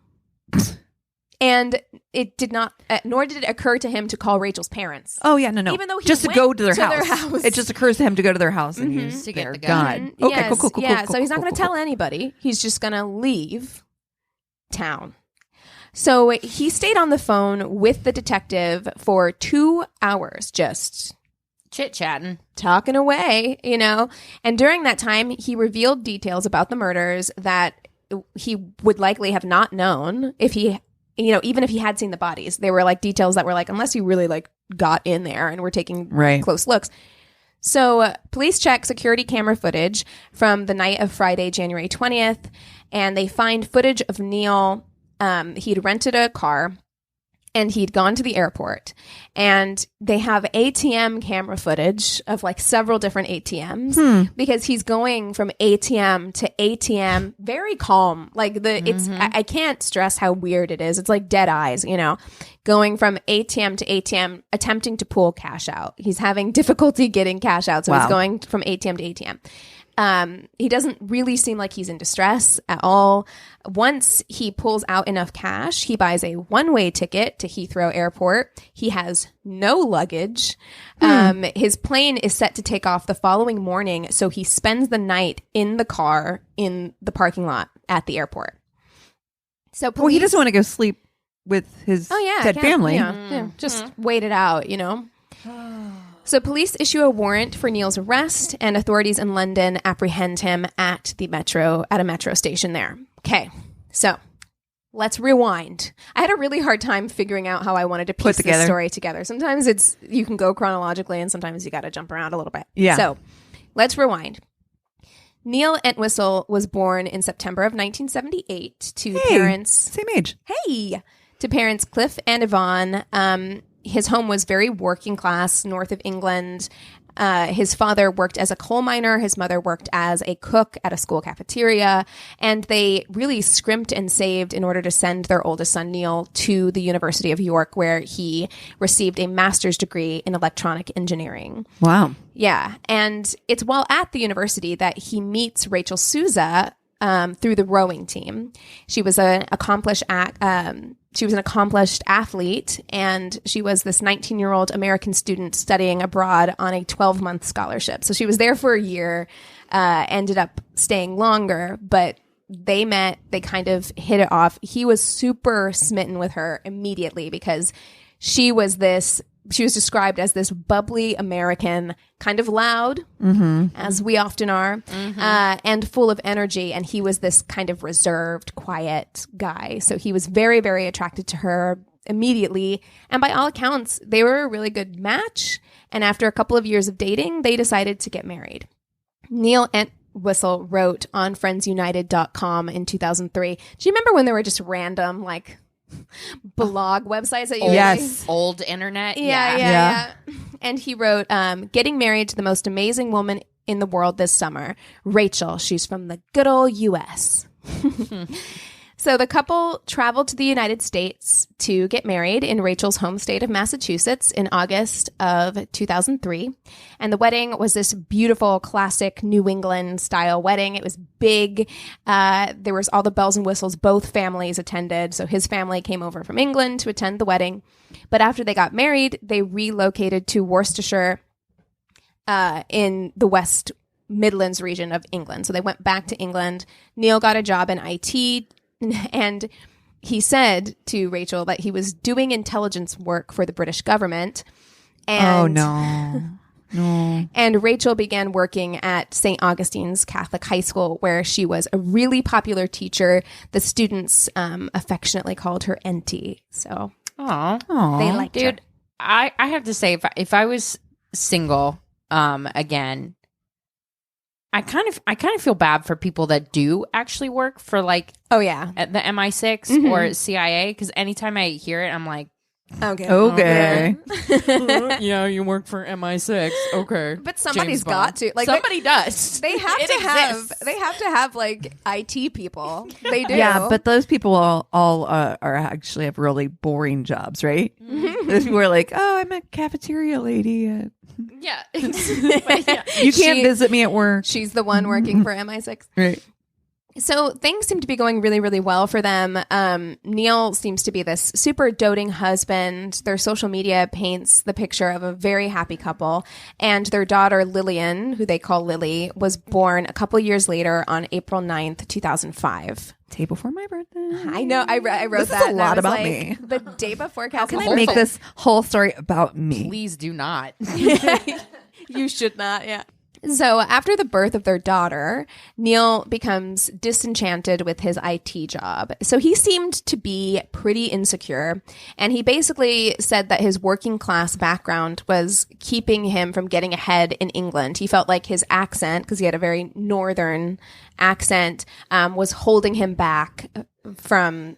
And it did not, nor did it occur to him to call Rachel's parents. Oh, yeah, no. Even though he just to went go to their to house. their house. It just occurs to him to go to their house and use To get their the gun. gun. Okay, Yes, cool. Yeah, so cool, he's not cool, going to cool. tell anybody. He's just going to leave town. So he stayed on the phone with the detective for 2 hours, just Chit-chatting. talking away, you know. And during that time, he revealed details about the murders that he would likely have not known if he, you know, even if he had seen the bodies. They were like details that were like, unless you really like got in there and were taking close looks. So police check security camera footage from the night of Friday, January 20th, and they find footage of Neil. He'd rented a car and he'd gone to the airport, and they have ATM camera footage of like several different ATMs because he's going from ATM to ATM, very calm. Like I can't stress how weird it is. It's like dead eyes, you know, going from ATM to ATM, attempting to pull cash out. He's having difficulty getting cash out. So he's going from ATM to ATM. He doesn't really seem like he's in distress at all. Once he pulls out enough cash, he buys a one-way ticket to Heathrow Airport. He has no luggage. His plane is set to take off the following morning, so he spends the night in the car in the parking lot at the airport. So police, he doesn't want to go sleep with his dead family. Yeah, just wait it out, you know. So police issue a warrant for Neil's arrest, and authorities in London apprehend him at a metro station there. Okay, so let's rewind. I had a really hard time figuring out how I wanted to piece this story together. Sometimes you can go chronologically, and sometimes you got to jump around a little bit. Yeah. So let's rewind. Neil Entwistle was born in September of 1978 to parents. Same age. To parents Cliff and Yvonne. His home was very working class, north of England. His father worked as a coal miner. His mother worked as a cook at a school cafeteria. And they really scrimped and saved in order to send their oldest son, Neil, to the University of York, where he received a master's degree in electronic engineering. Wow. Yeah. And it's while at the university that he meets Rachel Souza through the rowing team. She was an accomplished athlete, and she was this 19-year-old American student studying abroad on a 12-month scholarship. So she was there for a year, ended up staying longer, but they met, they kind of hit it off. He was super smitten with her immediately because she was described as this bubbly American, kind of loud, as we often are, and full of energy. And he was this kind of reserved, quiet guy. So he was very, very attracted to her immediately. And by all accounts, they were a really good match. And after a couple of years of dating, they decided to get married. Neil Entwistle wrote on friendsunited.com in 2003. Do you remember when there were just random, like, blog websites that you Yes. Old internet. Yeah. And he wrote, getting married to the most amazing woman in the world this summer, Rachel. She's from the good old U.S. So the couple traveled to the United States to get married in Rachel's home state of Massachusetts in August of 2003. And the wedding was this beautiful, classic New England style wedding. It was big. There was all the bells and whistles. Both families attended. So his family came over from England to attend the wedding. But after they got married, they relocated to Worcestershire in the West Midlands region of England. So they went back to England. Neil got a job in IT. And he said to Rachel that he was doing intelligence work for the British government. And, No. And Rachel began working at St. Augustine's Catholic High School, where she was a really popular teacher. The students affectionately called her Auntie. So they liked her. Dude, I have to say, if I was single again, I kind of feel bad for people that do actually work for, like, Oh, yeah. at the MI6 or CIA, because anytime I hear it, I'm like, Okay. yeah, you work for MI6. Okay. But somebody's James Bond. got to. Like, somebody does. They have It to exists. they have to have, like, IT people. They do. Yeah, but those people all are actually have really boring jobs, right? Those people are like, oh, I'm a cafeteria lady. Yeah. You can't visit me at work. She's the one working for MI6. Right. So things seem to be going really, really well for them. Neil seems to be this super doting husband. Their social media paints the picture of a very happy couple. And their daughter, Lillian, who they call Lily, was born a couple years later on April 9th, 2005. Day before my birthday. I know. I wrote This is that. a and I lot was about like, me. The day before How can I Castle make Wolf. this whole story about me? Please do not. You should not, yeah. So after the birth of their daughter, Neil becomes disenchanted with his IT job. So he seemed to be pretty insecure. And he basically said that his working class background was keeping him from getting ahead in England. He felt like his accent, because he had a very northern accent, was holding him back from,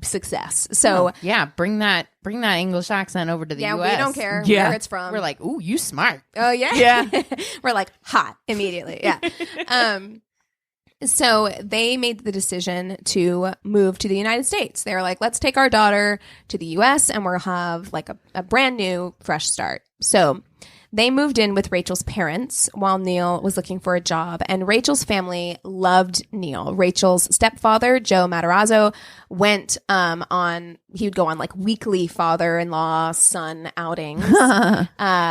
success. So yeah, bring that English accent over to the yeah, US. we don't care Yeah. where it's from. We're like, ooh, you smart. Oh yeah. Yeah. We're like hot immediately. Yeah. So they made the decision to move to the United States. They were like, let's take our daughter to the US and we'll have like a brand new fresh start. So they moved in with Rachel's parents while Neil was looking for a job, and Rachel's family loved Neil. Rachel's stepfather, Joe Matarazzo, he would go on like weekly father-in-law son outings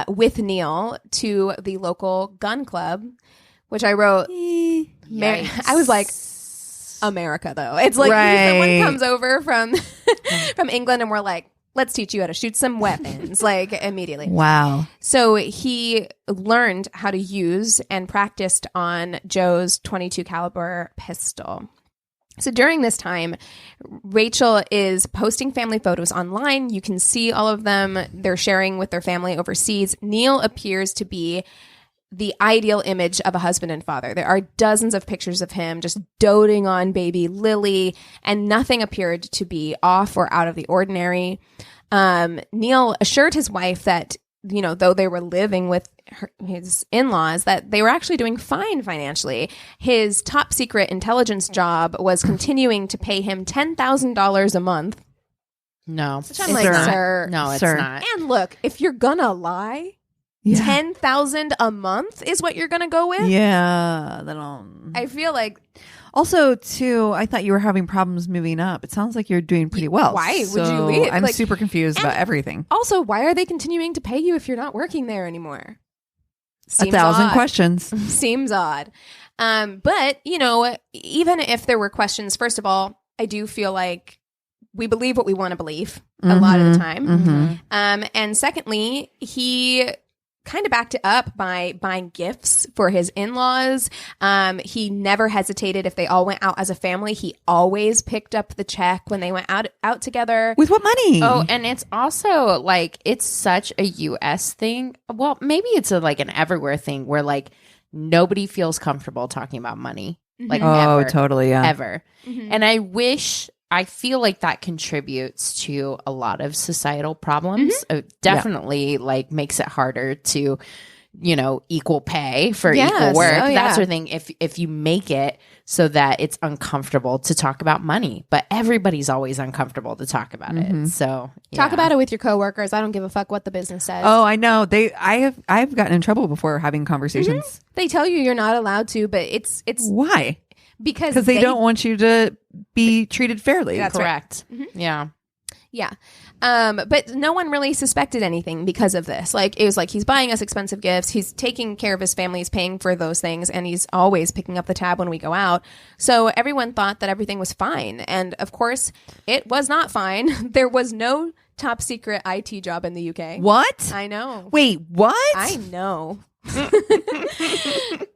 with Neil to the local gun club, which I wrote. I was like, America, though. It's like someone comes over from England and we're like, let's teach you how to shoot some weapons, like immediately. Wow. So he learned how to use and practiced on Joe's .22 caliber pistol. So during this time, Rachel is posting family photos online. You can see all of them. They're sharing with their family overseas. Neil appears to be the ideal image of a husband and father. There are dozens of pictures of him just doting on baby Lily, and nothing appeared to be off or out of the ordinary. Neil assured his wife that though they were living with his in-laws, that they were actually doing fine financially. His top secret intelligence job was continuing to pay him $10,000 a month. No. Which I'm like, sir. No, it's Sir. not. And look, if you're gonna lie, $10,000 a month is what you're gonna go with? Yeah. I feel like Also, too, I thought you were having problems moving up. It sounds like you're doing pretty well. Why would you So leave? I'm Like- super confused about everything. also, why are they continuing to pay you if you're not working there anymore? 1,000 odd. questions. Seems odd. But, even if there were questions, first of all, I do feel like we believe what we want to believe a lot of the time. Mhm. And secondly, he kind of backed it up by buying gifts for his in-laws. He never hesitated if they all went out as a family. He always picked up the check when they went out together. With what money? Oh, and it's also like it's such a US thing. Well, maybe it's like an everywhere thing where like nobody feels comfortable talking about money. Like oh, ever, totally. Yeah. ever. And I feel like that contributes to a lot of societal problems. It definitely like makes it harder to, equal pay for Yes. equal work. Oh, That yeah. sort of thing. If you make it so that it's uncomfortable to talk about money, but everybody's always uncomfortable to talk about it. So Talk about it with your coworkers. I don't give a fuck what the business says. Oh, I know. I've gotten in trouble before having conversations. They tell you you're not allowed to, but it's Why? because Because they don't want you to be treated fairly. That's right. correct. Yeah. Yeah. But no one really suspected anything because of this. Like, it was like, he's buying us expensive gifts. He's taking care of his family. He's paying for those things. And he's always picking up the tab when we go out. So everyone thought that everything was fine. And of course, it was not fine. There was no top secret IT job in the UK. What? I know. Wait, what? I know.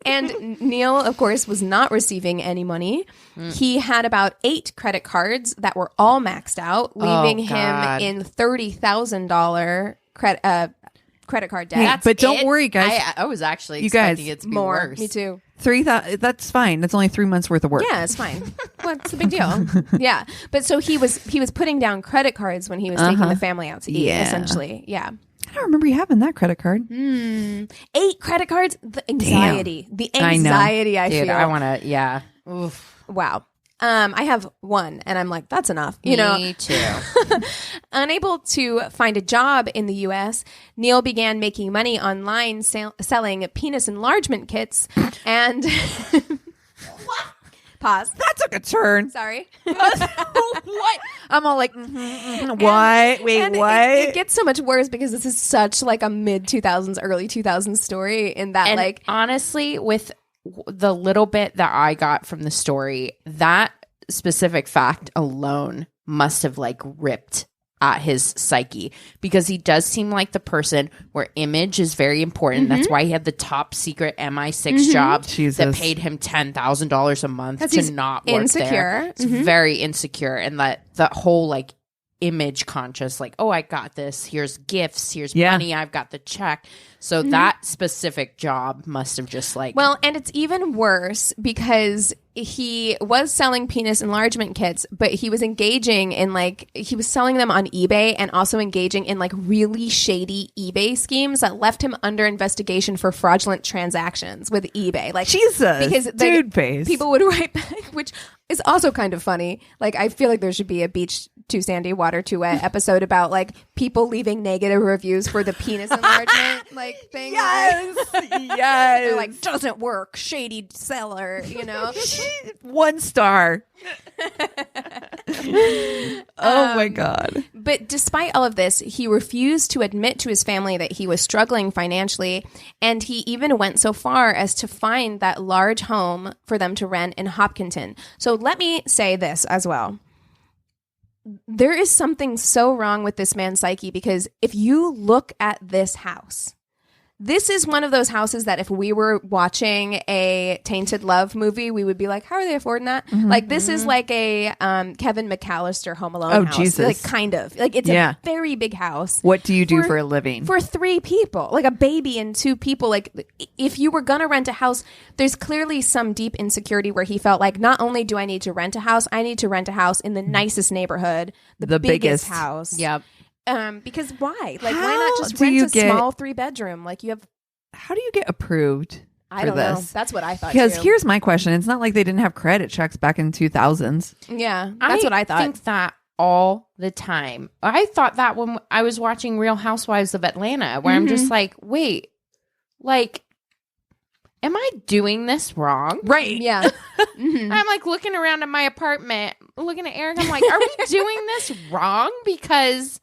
And Neil, of course, was not receiving any money. He had about 8 credit cards that were all maxed out, leaving him God. in $30,000 credit card debt. Hey, That's but don't it? worry, guys. I was actually You guys, expecting it to be More. worse. Me too. 3,000. That's fine. That's only 3 months worth of work. Yeah, it's fine. What's the big deal? Yeah. But so he was putting down credit cards when he was taking the family out to eat, Yeah. essentially. Yeah. I don't remember you having that credit card. 8 credit cards? The anxiety. The I know. anxiety I Dude, feel. I want to, yeah. Oof. Wow. I have 1 and I'm like, that's enough. Me too. Unable to find a job in the US, Neil began making money online selling penis enlargement kits and Pause. That took a turn. Sorry. What? I'm all like, what? Wait, And what? It gets so much worse because this is such like a mid 2000s, early 2000s story in that And like honestly, with the little bit that I got from the story, that specific fact alone must have like ripped at his psyche, because he does seem like the person where image is very important. That's why he had the top secret MI6 job that Jesus. paid him $10,000 a month 'Cause to he's not work insecure. there. It's very insecure, and that whole like image conscious, like, oh, I got this. Here's gifts. Here's Yeah. money. I've got the check. So that specific job must have just like Well, and it's even worse because he was selling penis enlargement kits, but he was engaging in he was selling them on eBay and also engaging in like really shady eBay schemes that left him under investigation for fraudulent transactions with eBay. Like Jesus. because Dude face. people would write back, which is also kind of funny. Like, I feel like there should be a beach too sandy, water too wet episode about like people leaving negative reviews for the penis enlargement like thing. Yes. They're Yes. like, doesn't work, shady seller, 1 star. Oh my God. But despite all of this, he refused to admit to his family that he was struggling financially, and he even went so far as to find that large home for them to rent in Hopkinton. So let me say this as well. There is something so wrong with this man's psyche, because if you look at this house, this is one of those houses that if we were watching a Tainted Love movie, we would be like, how are they affording that? Like, this is like a Kevin McAllister Home Alone Oh, house. Jesus. Like, kind of. Like, it's Yeah. a very big house. What do you do for a living? For 3 people, like a baby and 2 people. Like, if you were going to rent a house, there's clearly some deep insecurity where he felt like, not only do I need to rent a house, I need to rent a house in the nicest neighborhood, the biggest biggest. house. Yep. Because why? Like, why How not just do rent you a get- small 3-bedroom? Like, you have. How do you get approved? I for don't know. this? That's what I thought. Because too. here's my question: it's not like they didn't have credit checks back in 2000s. Yeah, that's what I thought. think that all the time. I thought that when I was watching Real Housewives of Atlanta, where I'm just like, wait, like, am I doing this wrong? Right. Yeah. Mhm. I'm like looking around at my apartment, looking at Eric. I'm like, are we doing this wrong? Because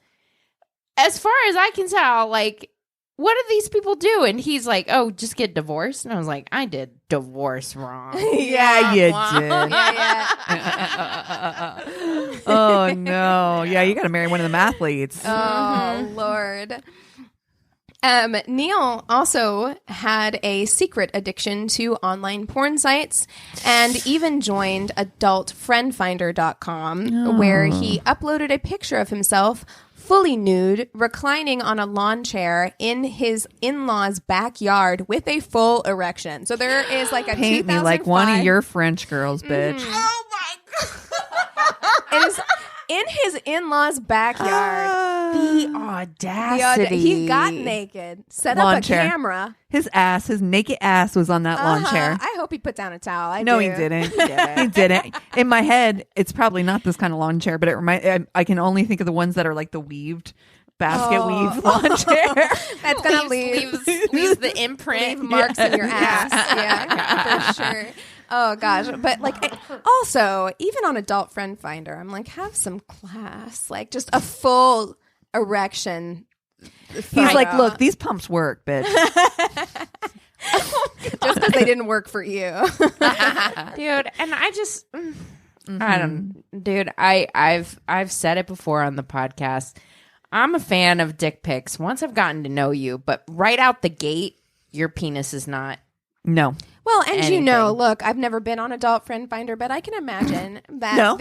as far as I can tell, like, what do these people do? And he's like, oh, just get divorced. And I was like, I did divorce wrong. Yeah, you did. Yeah. Oh no! Yeah, you got to marry one of the athletes. Oh Lord. Neil also had a secret addiction to online porn sites and even joined adultfriendfinder.com, where he uploaded a picture of himself fully nude, reclining on a lawn chair in his in-laws' backyard with a full erection. So there is like a Paint me like one of your French girls, bitch. Oh my God. It is in his in-laws' backyard. The audacity. He got naked, set Lawn up a chair. camera. His naked ass was on that lawn chair. I hope he put down a towel. No, he didn't. He didn't. In my head, it's probably not this kind of lawn chair, but I can only think of the ones that are like the weaved basket weave lawn chair. That's gonna leave leaves the imprint. marks in your ass. Yeah, for sure. Oh gosh, but like also even on Adult Friend Finder, I'm like, have some class. Like just a full erection. He's like, look, these pumps work, bitch. just because they didn't work for you. Dude, and I just I don't, dude, I've said it before on the podcast. I'm a fan of dick pics once I've gotten to know you, but right out the gate, your penis is not. No. Well, and Anything. you know, look, I've never been on Adult Friend Finder, but I can imagine that No.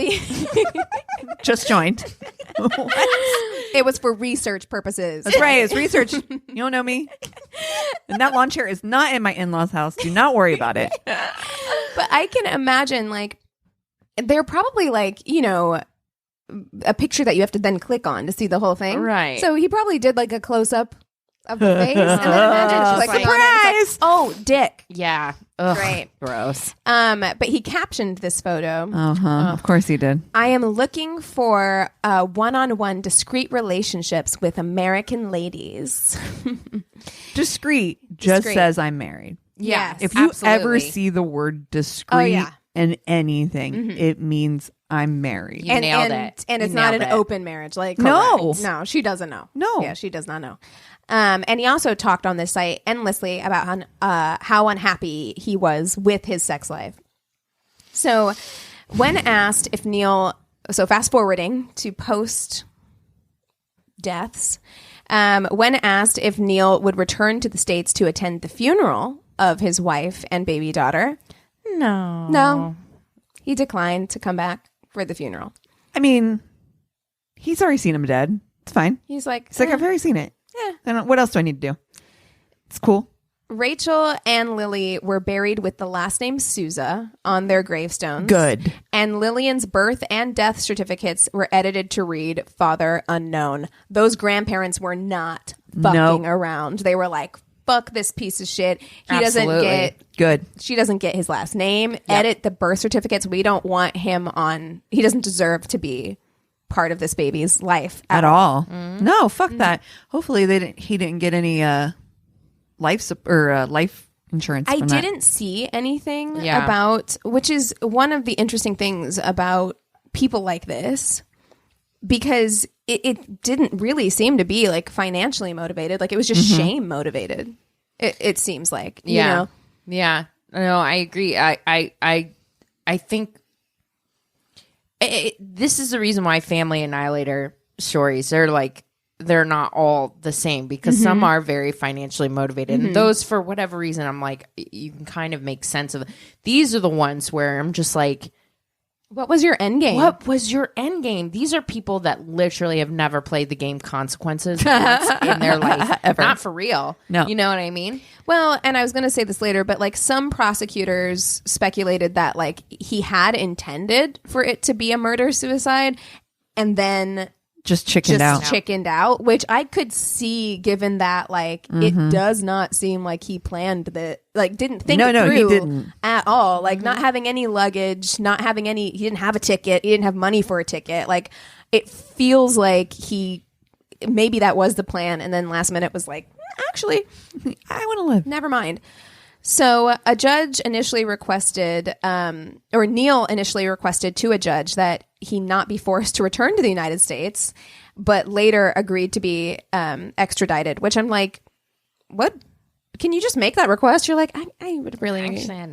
Just joined. it was for research purposes. That's right. It's research. You don't know me. And that lawn chair is not in my in-laws' house. Do not worry about it. But I can imagine, like, they're probably like, you know, a picture that you have to then click on to see the whole thing. Right. So he probably did like a close-up of the face, and then imagine Just clicking like, on it. It's like, oh, dick. Yeah. Ugh, Great. Gross. But he captioned this photo. Of course he did. I am looking for one-on-one discreet relationships with American ladies. Discreet just Discreet. says I'm married. Yes. If you Absolutely. ever see the word discreet Oh, yeah. in anything, it means I'm married. You nailed it. And You it's not nailed an it. open marriage. Like, No. correct. No, she doesn't know. No. Yeah, she does not know. And he also talked on this site endlessly about how unhappy he was with his sex life. So when asked if Neil, so fast forwarding to post deaths, when asked if Neil would return to the States to attend the funeral of his wife and baby daughter, no, he declined to come back for the funeral. I mean, he's already seen him dead. It's fine. He's like, It's like, I've already seen it. Yeah. Then what else do I need to do? It's cool. Rachel and Lily were buried with the last name Souza on their gravestones. Good. And Lillian's birth and death certificates were edited to read Father Unknown. Those grandparents were not fucking around. They were like, fuck this piece of shit. Absolutely. She doesn't get his last name. Edit the birth certificates. We don't want him on. He doesn't deserve to be part of this baby's life At all. No, fuck that. Hopefully he didn't get any life insurance. I from that. didn't see anything Yeah. about, which is one of the interesting things about people like this, because it didn't really seem to be like financially motivated. Like it was just shame motivated. It seems like, you know? Yeah. No, I agree. I think this is the reason why Family Annihilator stories they're not all the same, because some are very financially motivated, and those, for whatever reason, I'm like, you can kind of make sense of. These are the ones where I'm just like, What was your end game? what was your end game? These are people that literally have never played the game Consequences once in their life. Ever. Not for real. No. You know what I mean? Well, and I was going to say this later, but like some prosecutors speculated that like he had intended for it to be a murder suicide, and then just chickened out, which I could see given that like it does not seem like he planned that, like didn't think it through he didn't at all. Like not having any luggage, not having any, he didn't have a ticket, he didn't have money for a ticket. Like it feels like maybe that was the plan, and then last minute was like, actually, I want to live. Never mind. So a judge initially requested, or Neil initially requested to a judge that he not be forced to return to the United States, but later agreed to be extradited, which I'm like, what? Can you just make that request? You're like, I would really... Actually, I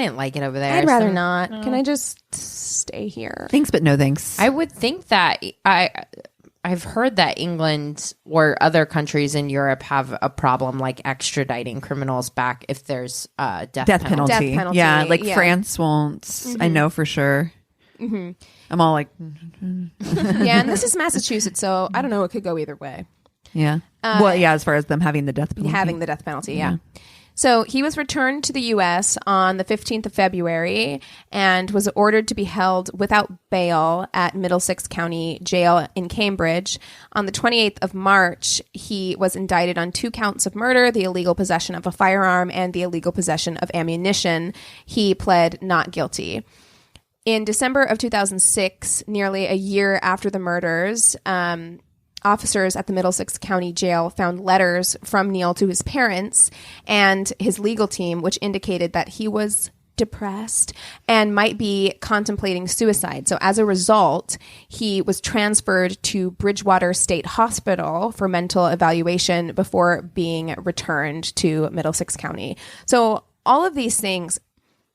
didn't like it over there. I'd rather not. Can I just stay here? Thanks, but no thanks. I would think that I've heard that England or other countries in Europe have a problem like extraditing criminals back if there's a death penalty. Death penalty. Yeah, like France won't. I know for sure. I'm all like... Yeah, and this is Massachusetts, so I don't know. It could go either way. Yeah. Well, yeah, as far as them having the death penalty. Having the death penalty, yeah. So he was returned to the U.S. on the 15th of February and was ordered to be held without bail at Middlesex County Jail in Cambridge. On the 28th of March, he was indicted on 2 counts of murder, the illegal possession of a firearm, and the illegal possession of ammunition. He pled not guilty. In December of 2006, nearly a year after the murders, officers at the Middlesex County Jail found letters from Neil to his parents and his legal team, which indicated that he was depressed and might be contemplating suicide. So as a result, he was transferred to Bridgewater State Hospital for mental evaluation before being returned to Middlesex County. So all of these things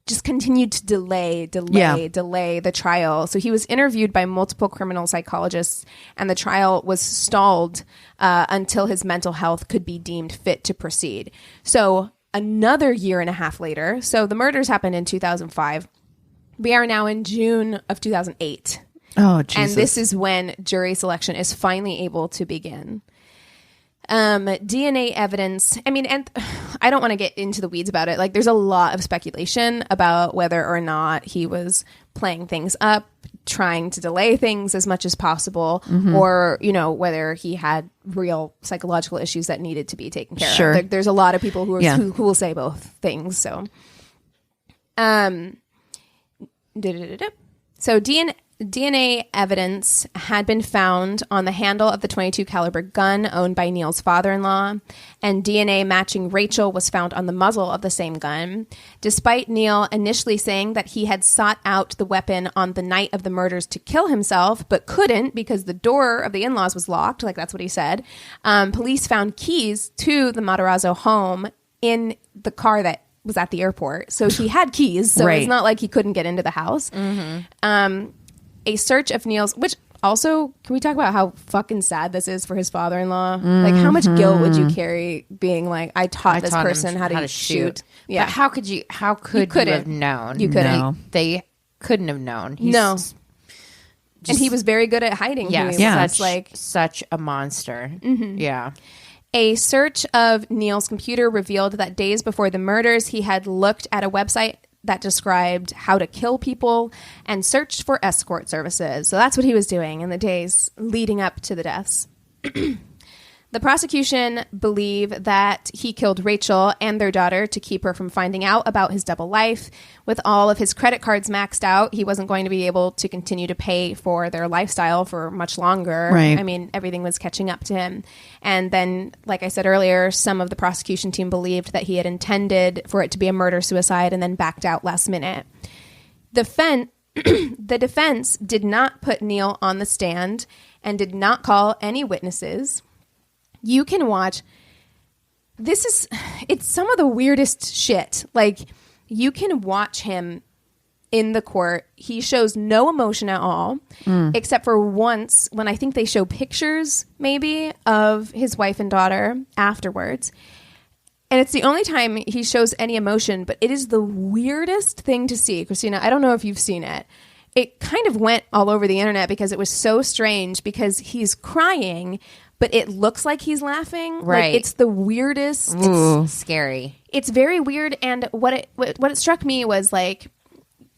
just continued to delay the trial. So he was interviewed by multiple criminal psychologists, and the trial was stalled until his mental health could be deemed fit to proceed. So another year and a half later, so the murders happened in 2005. We are now in June of 2008. Oh, Jesus. And this is when jury selection is finally able to begin. DNA evidence. I mean, and I don't want to get into the weeds about it. Like, there's a lot of speculation about whether or not he was playing things up, trying to delay things as much as possible, or, you know, whether he had real psychological issues that needed to be taken care of. There's a lot of people who will say both things. So, so DNA evidence had been found on the handle of the .22 caliber gun owned by Neil's father-in-law, and DNA matching Rachel was found on the muzzle of the same gun. Despite Neil initially saying that he had sought out the weapon on the night of the murders to kill himself, but couldn't because the door of the in-laws was locked, like that's what he said, police found keys to the Matarazzo home in the car that was at the airport. So he had keys, so it's not like he couldn't get into the house. A search of Neil's, which also, can we talk about how fucking sad this is for his father-in-law? Like, how much guilt would you carry being like, I taught this person how to shoot? Yeah. But how could you have known? You couldn't. No. They couldn't have known. And he was very good at hiding. Yes, such a monster. Yeah. A search of Neil's computer revealed that days before the murders, he had looked at a website that described how to kill people and searched for escort services. So that's what he was doing in the days leading up to the deaths. The prosecution believe that he killed Rachel and their daughter to keep her from finding out about his double life. With all of his credit cards maxed out, he wasn't going to be able to continue to pay for their lifestyle for much longer. Right. I mean, everything was catching up to him. And then, like I said earlier, some of the prosecution team believed that he had intended for it to be a murder-suicide and then backed out last minute. The defense did not put Neil on the stand and did not call any witnesses. You can watch. It's some of the weirdest shit. Like, you can watch him in the court. He shows no emotion at all, except for once when I think they show pictures maybe of his wife and daughter afterwards. And it's the only time he shows any emotion, but it is the weirdest thing to see. Christina, I don't know if you've seen it. It kind of went all over the internet because it was so strange, because he's crying, but it looks like he's laughing. Right. Like, it's the weirdest. It's scary. It's very weird. And what it struck me was, like,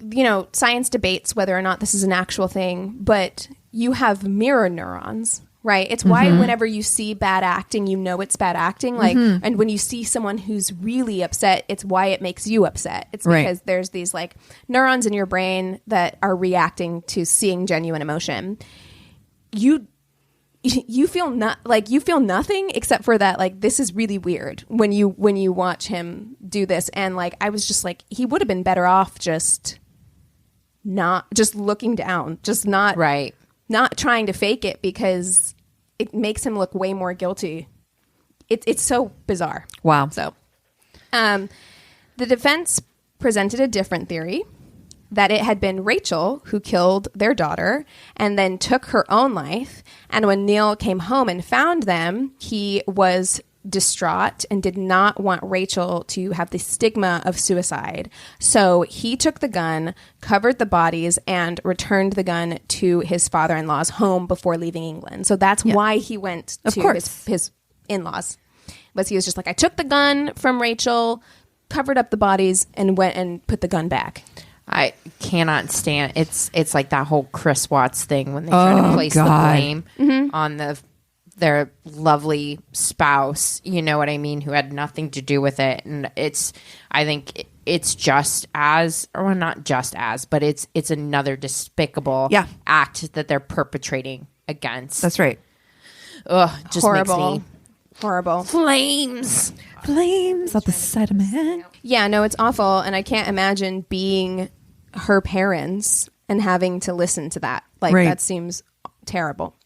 you know, science debates whether or not this is an actual thing, but you have mirror neurons, right? It's why whenever you see bad acting, you know it's bad acting. Like, and when you see someone who's really upset, it's why it makes you upset. It's Right. because there's these like neurons in your brain that are reacting to seeing genuine emotion. You feel you feel nothing except for that, like, this is really weird when you watch him do this. And like, I was just like, he would have been better off just looking down, just not trying to fake it, because it makes him look way more guilty. It's so bizarre. Wow. So, the defense presented a different theory, that it had been Rachel who killed their daughter and then took her own life. And when Neil came home and found them, he was distraught and did not want Rachel to have the stigma of suicide. So he took the gun, covered the bodies, and returned the gun to his father-in-law's home before leaving England. So that's why he went to his in-laws. Was he was just like, I took the gun from Rachel, covered up the bodies, and went and put the gun back. I cannot stand it's like that whole Chris Watts thing when they try to place the blame on their lovely spouse, you know what I mean, who had nothing to do with it. And I think it's just as, or not just as, but it's another despicable act that they're perpetrating against. That's right. Ugh, just Horrible. makes me Horrible. flames Up the side of my head. Yeah, no, it's awful. And I can't imagine being her parents and having to listen to that. Like, Right. that seems terrible.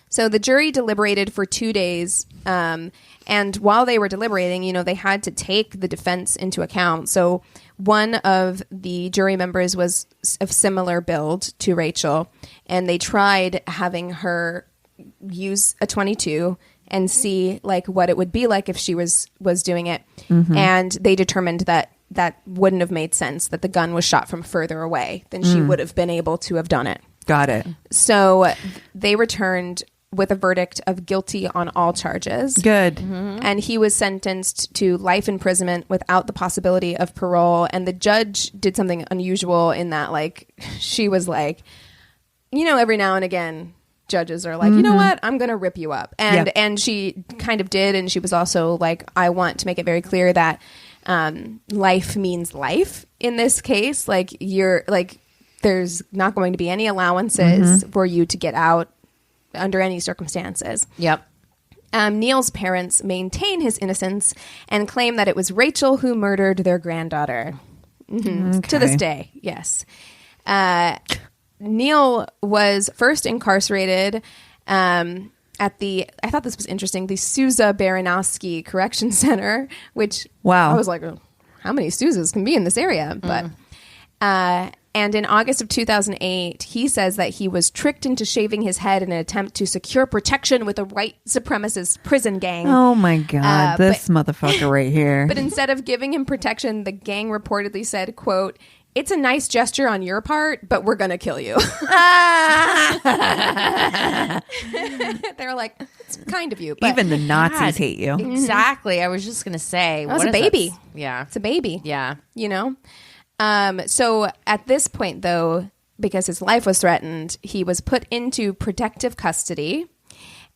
So the jury deliberated for 2 days. And while they were deliberating, they had to take the defense into account. So one of the jury members was of similar build to Rachel. And they tried having her use a .22 and see like what it would be like if she was doing it. And they determined that wouldn't have made sense, that the gun was shot from further away than she would have been able to have done it. Got it. So they returned with a verdict of guilty on all charges. Good. And he was sentenced to life imprisonment without the possibility of parole. And the judge did something unusual in that, like, she was like, every now and again, judges are like, you know what, I'm going to rip you up. And she kind of did. And she was also like, I want to make it very clear that life means life in this case. Like, there's not going to be any allowances for you to get out under any circumstances. Yep. Neil's parents maintain his innocence and claim that it was Rachel who murdered their granddaughter. To this day, yes. Neil was first incarcerated at the, I thought this was interesting, the Sousa Baranowski Correction Center, which I was like, how many Sousas can be in this area? But and in August of 2008, he says that he was tricked into shaving his head in an attempt to secure protection with a white supremacist prison gang. Oh my God, this motherfucker right here. But instead of giving him protection, the gang reportedly said, quote, "It's a nice gesture on your part, but we're going to kill you." They were like, it's kind of you. But Even the Nazis hate you. Exactly. I was just going to say. That was a baby. Yeah. It's a baby. Yeah. So at this point, though, because his life was threatened, he was put into protective custody.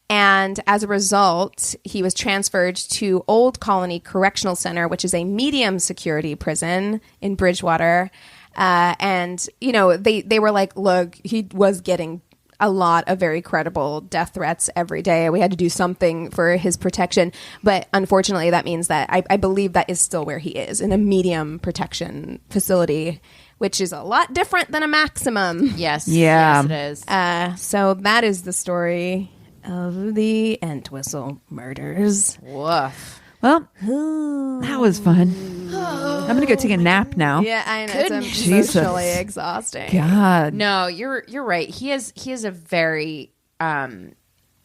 And as a result, he was transferred to Old Colony Correctional Center, which is a medium security prison in Bridgewater. And, they were like, look, he was getting a lot of very credible death threats every day. We had to do something for his protection. But unfortunately, that means that I believe that is still where he is, in a medium protection facility, which is a lot different than a maximum. Yes. Yeah. Yes, it is. So that is the story of the Entwistle murders. Woof. Well, that was fun. I'm going to go take a nap now. Yeah, I know. It's Jesus. emotionally exhausting. God. No, you're right. He has a very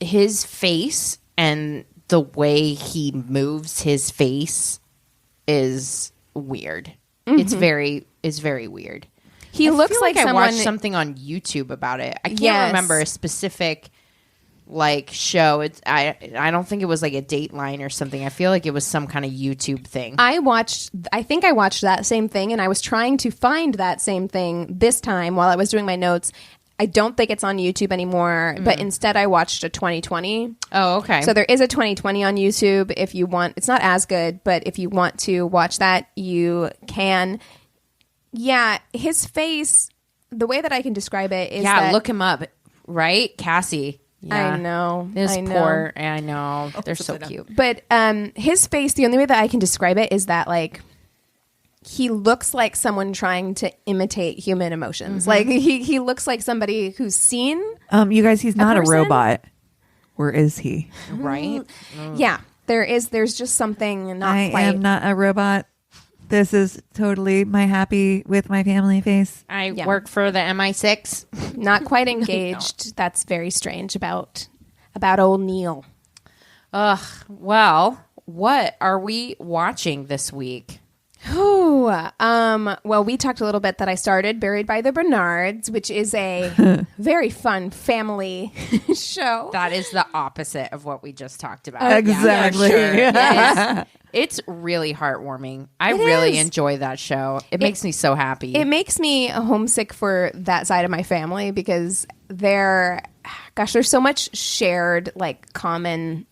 his face and the way he moves his face is weird. It's very weird. He looks feel like I someone. watched something on YouTube about it. I can't Yes. remember a specific show. I don't think it was like a Dateline or something. I feel like it was some kind of YouTube thing. I think I watched that same thing, and I was trying to find that same thing this time while I was doing my notes. I don't think it's on YouTube anymore, but instead I watched a 2020. Oh, okay. So there is a 2020 on YouTube if you want. It's not as good, but if you want to watch that, you can. Yeah, his face, the way that I can describe it is that, look him up, right? Cassie. Yeah. I know. This I know. poor, I know. They're so cute. But his face, the only way that I can describe it is that, like, he looks like someone trying to imitate human emotions. Like, he looks like somebody who's seen. You guys, he's not a person? robot. Where is he? Right? Yeah, there's just something not I quite. am not a robot. This is totally my happy with my family face. I work for the MI6. Not quite engaged. That's very strange about old Neil. Ugh. Well, what are we watching this week? Ooh, well, we talked a little bit that I started Buried by the Bernards, which is a very fun family show. That is the opposite of what we just talked about. Exactly. Yeah, sure. It's really heartwarming. I really is. enjoy that show. It makes me so happy. It makes me homesick for that side of my family because there's so much shared, like, common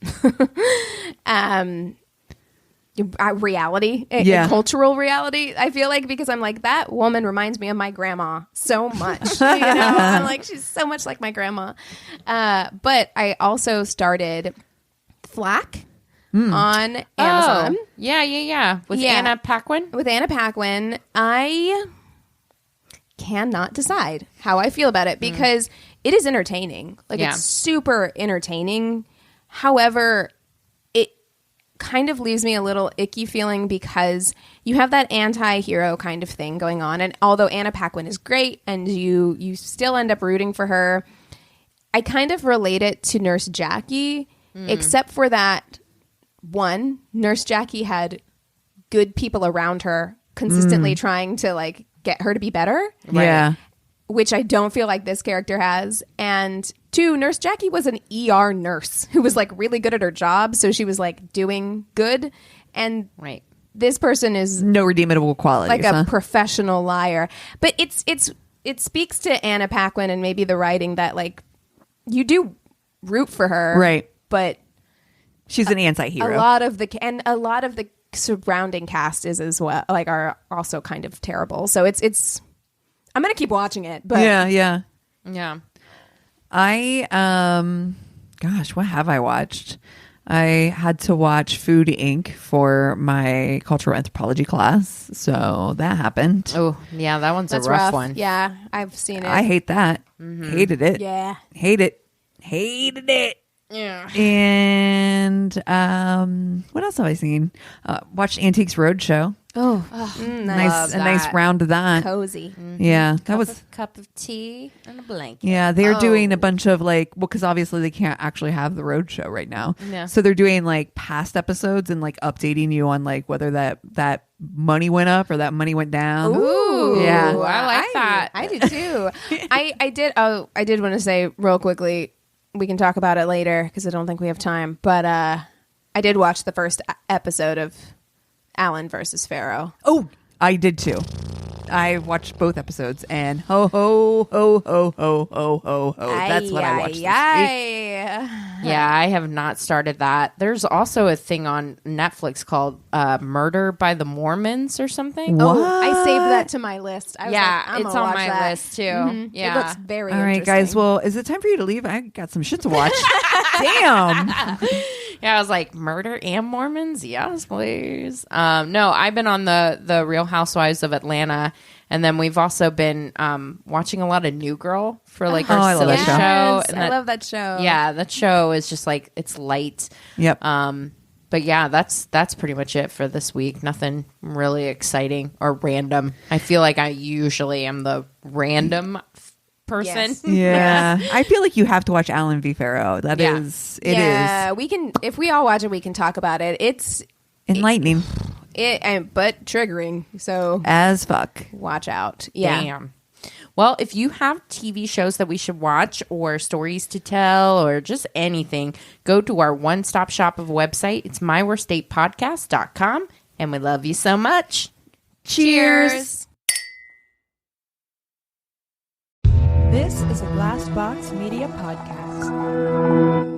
reality, cultural reality. I feel like, because I'm like, that woman reminds me of my grandma so much. I'm like, she's so much like my grandma. But I also started Flack on Amazon. Oh, yeah. With Anna Paquin? With Anna Paquin. I cannot decide how I feel about it because it is entertaining. Like, it's super entertaining. However, it kind of leaves me a little icky feeling because you have that anti-hero kind of thing going on. And although Anna Paquin is great and you still end up rooting for her, I kind of relate it to Nurse Jackie, except for that, one, Nurse Jackie had good people around her consistently trying to, like, get her to be better. Yeah. Which I don't feel like this character has. And two, Nurse Jackie was an ER nurse who was, like, really good at her job. So she was, like, doing good. And this person is No redeemable qualities. like a professional liar. But it speaks to Anna Paquin and maybe the writing that, like, you do root for her. Right. But she's an anti-hero. a lot of the surrounding cast is as well, like, are also kind of terrible. So it's I'm gonna keep watching it. But Yeah. Yeah. Gosh, what have I watched? I had to watch Food Inc. for my cultural anthropology class, so that happened. Oh, yeah, that one's that's a rough one. Yeah, I've seen it. I hate that. Hated it. Yeah. Hated it. Yeah. And what else have I seen? Watched Antiques Roadshow. Oh, Nice, a nice round of that. cozy. Yeah, that was. Cup of tea and a blanket. Yeah, they're doing a bunch of, like, well, because obviously they can't actually have the roadshow right now. Yeah. So they're doing, like, past episodes and, like, updating you on, like, whether that money went up or that money went down. Ooh, Yeah. I like that. I did too. I did want to say real quickly. We can talk about it later because I don't think we have time. But I did watch the first episode of Alan versus Pharaoh. Oh, I did too. I watched both episodes, and ho ho ho ho ho ho ho ho. That's what I watched this week. Yeah, I have not started that. There's also a thing on Netflix called Murder by the Mormons or something. What? Oh, I saved that to my list. I was Yeah, like, I'm it's gonna on watch my that. list too. Mhm. Yeah. It looks very All right, interesting. guys. Well, is it time for you to leave? I got some shit to watch. Damn. Yeah, I was like, murder and Mormons? Yes, please. No, I've been on the Real Housewives of Atlanta, and then we've also been watching a lot of New Girl for, like, our I love silly that show. show. Yes, I love that show. Yeah, that show is just like, it's light. Yep. But yeah, that's pretty much it for this week. Nothing really exciting or random. I feel like I usually am the random person. Yes. Yeah. I feel like you have to watch Alan v. Pharaoh. That Yeah. is, Yeah, we can. If we all watch it, we can talk about it. It's enlightening but triggering. So as fuck. watch out. Yeah. Damn. Well, if you have TV shows that we should watch or stories to tell or just anything, go to our one-stop shop of a website. It's myworstatepodcast.com, and we love you so much. Cheers. This is a Glass Box Media podcast.